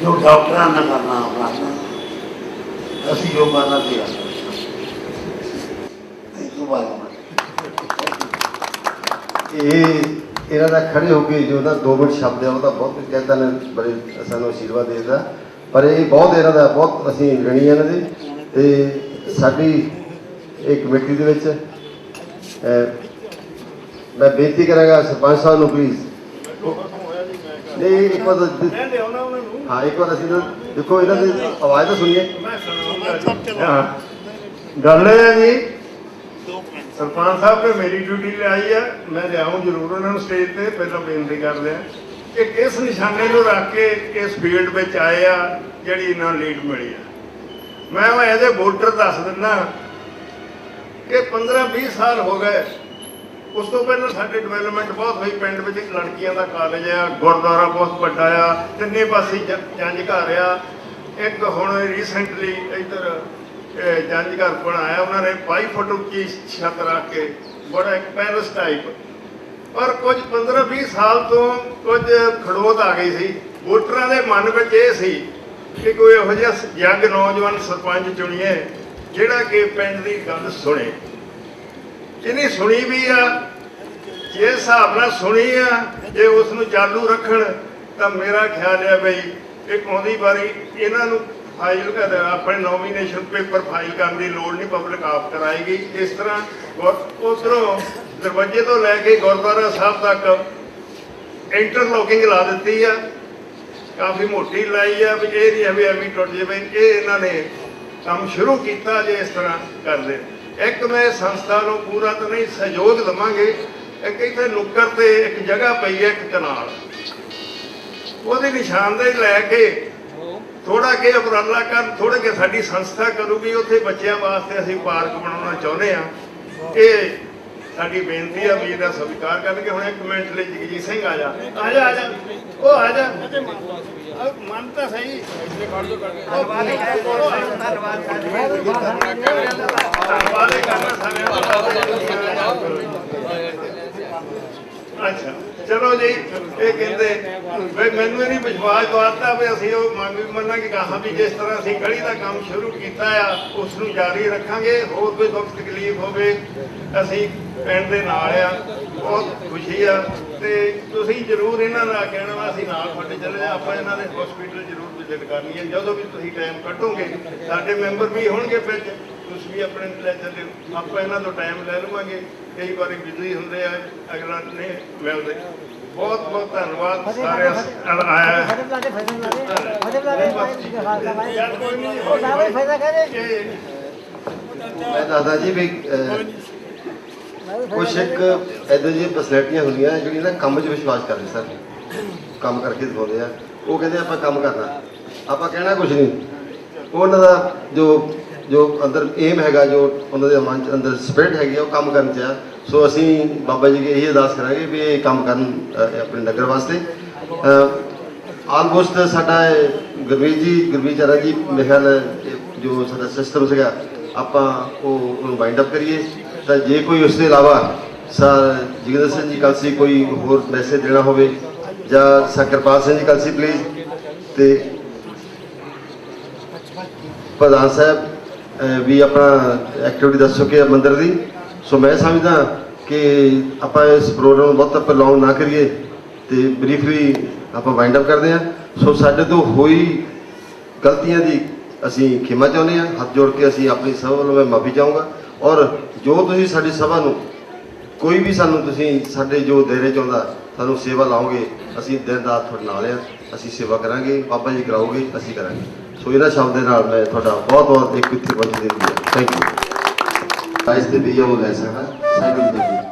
ਜੋ ਡਾਕਟਰਾਂ ਨੇ ਕਰਨਾ ਆਪਣਾ ਅਸੀਂ ਜੋ ਕਰਨਾ ਤੇ ਇਹਨਾਂ ਦਾ ਖੜੇ ਹੋ ਕੇ ਜੋ ਨਾ 2 ਮਿੰਟ ਸ਼ਬਦ ਹੈ ਉਹ ਤਾਂ ਬਹੁਤ ਕਹਿੰਦਾ ਨੇ, ਬੜੇ ਸਾਨੂੰ ਆਸ਼ੀਰਵਾਦ ਦੇਦਾ। ਪਰ ਇਹ ਬਹੁਤ ਇਹਨਾਂ ਦਾ ਬਹੁਤ ਅਸੀਂ ਰਣੀ ਇਹਨਾਂ ਦੇ। ਤੇ ਸਾਡੀ ਇਹ ਕਮੇਟੀ ਦੇ ਵਿੱਚ ਮੈਂ ਬੇਨਤੀ ਕਰਾਂਗਾ ਸਰਪੰਚ ਸਾਹਿਬ ਨੂੰ ਪਲੀਜ਼, ਨਹੀਂ ਇੱਕ ਵਾਰ ਹਾਂ ਇੱਕ ਵਾਰ ਅਸੀਂ ਦੇਖੋ ਇਹਨਾਂ ਦੀ ਆਵਾਜ਼ ਤਾਂ ਸੁਣੀਏ। ਗੱਲ ਇਹ ਹੈ ਜੀ, ਸਰਪੰਚ ਸਾਹਿਬ ਨੇ ਮੇਰੀ ਡਿਊਟੀ ਲਾਈ ਆ, ਮੈਂ ਲਿਆਉਂ ਜ਼ਰੂਰ ਉਹਨਾਂ ਨੂੰ ਸਟੇਜ ਤੇ। ਪਹਿਲਾਂ ਬੇਨਤੀ ਕਰਦੇ ਆ ਕਿ ਕਿਸ ਨਿਸ਼ਾਨੇ ਨੂੰ ਰੱਖ ਕੇ ਇਸ ਫੀਲਡ ਵਿੱਚ ਆਏ ਆ ਜਿਹੜੀ ਇਹਨਾਂ ਨੂੰ ਲੀਡ ਮਿਲੀ ਆ। ਮੈਂ ਇਹਦੇ ਵੋਟਰ ਦੱਸ ਦਿੰਦਾ ਕਿ 15-20 ਸਾਲ ਹੋ ਗਏ। ਉਸ ਤੋਂ ਪਹਿਲਾਂ ਸਾਡੀ ਡਿਵੈਲਪਮੈਂਟ ਬਹੁਤ ਹੋਈ, ਪਿੰਡ ਵਿੱਚ ਲੜਕੀਆਂ ਦਾ ਕਾਲਜ ਆ, ਗੁਰਦੁਆਰਾ ਬਹੁਤ ਵੱਡਾ ਆ, ਤਿੰਨੇ ਪਾਸੇ ਜੰਝ ਘਰ ਆ। ਇੱਕ ਹੁਣ ਰੀਸੈਂਟਲੀ ਇੱਧਰ ਜੰਝ ਘਰ ਬਣਾਇਆ ਉਹਨਾਂ ਨੇ 22 ਫੁੱਟ ਉੱਚੀ ਛੱਤ ਰੱਖ ਕੇ, ਬੜਾ ਇੱਕ ਪੈਲਸ ਟਾਈਪ। ਪਰ ਕੁਝ 15-20 ਸਾਲ ਤੋਂ ਕੁਝ ਖੜੋਤ ਆ ਗਈ ਸੀ ਵੋਟਰਾਂ ਦੇ ਮਨ ਵਿੱਚ। ਇਹ ਸੀ ਕਿ ਕੋਈ ਇਹੋ ਜਿਹਾ ਯੰਗ ਨੌਜਵਾਨ ਸਰਪੰਚ ਚੁਣੀਏ ਜਿਹੜਾ ਕਿ ਪਿੰਡ ਦੀ ਗੱਲ ਸੁਣੇ। ਇਹਨੇ ਸੁਣੀ ਵੀ ਆ, ਜੇ ਹਿਸਾਬ ਨਾਲ ਸੁਣੀ ਆ, ਜੇ ਉਸ ਨੂੰ ਚਾਲੂ ਰੱਖਣ ਤਾਂ ਮੇਰਾ ਖਿਆਲ ਹੈ ਬਈ ਇੱਕ ਆਉਂਦੀ ਵਾਰੀ ਇਹਨਾਂ ਨੂੰ ਫਾਈਲ ਆਪਣੇ ਨੋਮੀਨੇਸ਼ਨ ਪੇਪਰ ਫਾਈਲ ਕਰਨ ਦੀ ਲੋੜ ਨਹੀਂ, ਪਬਲਿਕ ਆਪ ਕਰਾਏਗੀ। ਇਸ ਤਰ੍ਹਾਂ ਉੱਧਰੋਂ ਦਰਵਾਜ਼ੇ ਤੋਂ ਲੈ ਕੇ ਗੁਰਦੁਆਰਾ ਸਾਹਿਬ ਤੱਕ ਇੰਟਰਲੋਕਿੰਗ ਲਾ ਦਿੱਤੀ ਆ, ਕਾਫੀ ਮੋਟੀ ਲਾਈ ਆ ਵੀ ਇਹ ਨਹੀਂ ਐਵੇਂ ਟੁੱਟ ਜਾਵੇ। ਇਹ ਇਹਨਾਂ ਨੇ ਕੰਮ ਸ਼ੁਰੂ ਕੀਤਾ। ਜੇ ਇਸ ਤਰ੍ਹਾਂ ਕਰਦੇ, ਇੱਕ ਮੈਂ ਸੰਸਥਾ ਨੂੰ ਪੂਰਾ ਤਾਂ ਨਹੀਂ ਸਹਿਯੋਗ ਦੇਵਾਂਗੇ। ਇੱਕ ਇੱਥੇ ਨੁੱਕਰ ਤੇ ਇੱਕ ਜਗ੍ਹਾ ਪਈ ਹੈ, ਇੱਕ ਕਨਾਲ, ਉਹਦੀ ਨਿਸ਼ਾਨਦੇਹੀ ਲੈ ਕੇ ਥੋੜਾ ਕਿ ਉਪਰਾਲਾ ਕਰ, ਥੋੜਾ ਕਿ ਸਾਡੀ ਸੰਸਥਾ ਕਰੂਗੀ। ਉੱਥੇ ਬੱਚਿਆਂ ਵਾਸਤੇ ਅਸੀਂ ਪਾਰਕ ਬਣਾਉਣਾ ਚਾਹੁੰਦੇ ਹਾਂ। ਇਹ ਸਾਡੀ ਬੇਨਤੀ ਆ ਵੀ ਇਹਦਾ ਸਵੀਕਾਰ ਕਰਕੇ। ਹੁਣ 1 ਮਿੰਟ ਲਈ ਜਗਜੀਤ ਸਿੰਘ ਆ ਜਾ, ਆ ਜਾ, ਆ ਜਾ, ਉਹ ਆ ਜਾ, ਮਨ ਤਾਂ ਸਹੀ। ਅੱਛਾ ਚਲੋ ਜੀ, ਇਹ ਕਹਿੰਦੇ ਵੀ ਮੈਨੂੰ ਇਹ ਨਹੀਂ ਵਿਸ਼ਵਾਸ ਦਵਾਤਾ ਵੀ ਅਸੀਂ ਉਹ ਮੰਗ ਵੀ ਮੰਨਾਂਗੇ ਕਹਾਂ ਵੀ ਜਿਸ ਤਰ੍ਹਾਂ ਅਸੀਂ ਗਲੀ ਦਾ ਕੰਮ ਸ਼ੁਰੂ ਕੀਤਾ ਆ ਉਸ ਨੂੰ ਜਾਰੀ ਰੱਖਾਂਗੇ। ਹੋਰ ਕੋਈ ਦੁੱਖ ਤਕਲੀਫ ਹੋਵੇ ਅਸੀਂ ਪਿੰਡ ਦੇ ਨਾਲ ਆ, ਬਹੁਤ ਖੁਸ਼ੀ ਆ। ਤੇ ਤੇ ਤੁਸੀਂ ਜ਼ਰੂਰ ਇਹਨਾਂ ਦਾ ਕਹਿਣਾ ਵਾ ਅਸੀਂ ਨਾਲ ਤੁਹਾਡੇ ਚੱਲੇ ਜਾ, ਆਪਾਂ ਇਹਨਾਂ ਦੇ ਹਸਪੀਟਲ ਜ਼ਰੂਰ ਵਿਜ਼ਿਟ ਕਰਨੀ ਹੈ। ਜਦੋਂ ਵੀ ਤੁਸੀਂ ਟਾਈਮ ਕੱਢੋਗੇ, ਸਾਡੇ ਮੈਂਬਰ ਵੀ ਹੋਣਗੇ ਵਿੱਚ, ਤੁਸੀਂ ਵੀ ਆਪਣੇ ਲੈ ਚੱਲਿਓ, ਆਪਾਂ ਇਹਨਾਂ ਤੋਂ ਟਾਈਮ ਲੈ ਲਵਾਂਗੇ। ਕਈ ਵਾਰੀ ਬਿਜ਼ੀ ਹੁੰਦੇ ਆ, ਅਗਲਾ ਨਹੀਂ ਮਿਲਦੇ। ਬਹੁਤ ਬਹੁਤ ਧੰਨਵਾਦ ਸਾਰਿਆਂ ਨਾਲ ਆਇਆ। ਮੈਂ ਦੱਸਦਾ ਜੀ ਵੀ ਕੁਛ ਇੱਕ ਇੱਦਾਂ ਦੀਆਂ ਫੈਸਿਲਿਟੀਆਂ ਹੁੰਦੀਆਂ ਜਿਹੜੀਆਂ ਨਾ ਕੰਮ 'ਚ ਵਿਸ਼ਵਾਸ ਕਰਦੇ ਸਰ, ਕੰਮ ਕਰਕੇ ਦਿਖਾਉਂਦੇ ਆ। ਉਹ ਕਹਿੰਦੇ ਆਪਾਂ ਕੰਮ ਕਰਨਾ, ਆਪਾਂ ਕਹਿਣਾ ਕੁਛ ਨਹੀਂ। ਉਹਨਾਂ ਦਾ ਜੋ ਅੰਦਰ ਏਮ ਹੈਗਾ, ਜੋ ਉਹਨਾਂ ਦੇ ਮਨ 'ਚ ਅੰਦਰ ਸਪਿਰਿਟ ਹੈਗੀ, ਉਹ ਕੰਮ ਕਰਨ 'ਚ ਆ। ਸੋ ਅਸੀਂ ਬਾਬਾ ਜੀ ਅੱਗੇ ਇਹ ਅਰਦਾਸ ਕਰਾਂਗੇ ਵੀ ਇਹ ਕੰਮ ਕਰਨ ਆਪਣੇ ਨਗਰ ਵਾਸਤੇ। ਆਲਮੋਸਟ ਸਾਡਾ ਗੁਰਮੀਤ ਚਾਰਾ ਜੀ ਮੇਰੇ ਖਿਆਲ ਜੋ ਸਾਡਾ ਸਿਸਟਮ ਸੀਗਾ ਆਪਾਂ ਉਹਨੂੰ ਵਾਈਂਡ ਅਪ ਕਰੀਏ। ਤਾਂ ਜੇ ਕੋਈ ਉਸ ਤੋਂ ਇਲਾਵਾ ਸਰ ਜੋਗਿੰਦਰ ਸਿੰਘ ਜੀ ਕਲਸੀ ਕੋਈ ਹੋਰ ਮੈਸੇਜ ਦੇਣਾ ਹੋਵੇ, ਜਾਂ ਸਰ ਕਿਰਪਾਲ ਸਿੰਘ ਜੀ ਕਲਸੀ ਪਲੀਜ਼, ਤੇ ਪ੍ਰਧਾਨ ਸਾਹਿਬ ਵੀ ਆਪਣਾ ਐਕਟੀਵਿਟੀ ਦੱਸ ਚੁੱਕੇ ਆ ਮੰਦਿਰ ਦੀ। ਸੋ ਮੈਂ ਸਮਝਦਾ ਕਿ ਆਪਾਂ ਇਸ ਪ੍ਰੋਗਰਾਮ ਨੂੰ ਬਹੁਤ ਪ੍ਰੋਲੌਂਗ ਨਾ ਕਰੀਏ ਤੇ ਬਰੀਫਲੀ ਆਪਾਂ ਵਾਈਂਡ ਅਪ ਕਰਦੇ ਹਾਂ। ਸੋ ਸਾਡੇ ਤੋਂ ਹੋਈ ਗਲਤੀਆਂ ਦੀ ਅਸੀਂ ਖਿਮਾ ਚਾਹੁੰਦੇ ਹਾਂ, ਹੱਥ ਜੋੜ ਕੇ ਅਸੀਂ ਆਪਣੀ ਸਭਾ ਵੱਲੋਂ ਮੈਂ ਮਾਫੀ ਚਾਹੂੰਗਾ। ਔਰ ਜੋ ਤੁਸੀਂ ਸਾਡੀ ਸਭਾ ਨੂੰ ਕੋਈ ਵੀ ਸਾਨੂੰ ਤੁਸੀਂ ਸਾਡੇ ਜੋ ਦੇਰੇ ਚਾਹੁੰਦਾ ਸਾਨੂੰ ਸੇਵਾ ਲਾਓਗੇ, ਅਸੀਂ ਦਿਨ ਰਾਤ ਤੁਹਾਡੇ ਨਾਲ ਹਾਂ, ਅਸੀਂ ਸੇਵਾ ਕਰਾਂਗੇ। ਬਾਬਾ ਜੀ ਕਰਾਓਗੇ, ਅਸੀਂ ਕਰਾਂਗੇ। ਸੋ ਇਹਨਾਂ ਸ਼ਬਦ ਦੇ ਨਾਲ ਮੈਂ ਤੁਹਾਡਾ ਬਹੁਤ ਬਹੁਤ ਇੱਕ ਇੱਥੇ ਪਹੁੰਚ ਦਿੰਦੀ ਹਾਂ। Thank you. ਇਸ ਦੇ ਵੀ ਉਹ ਲੈ ਸਕਦਾ ਸਾਈਕਲ ਦੇ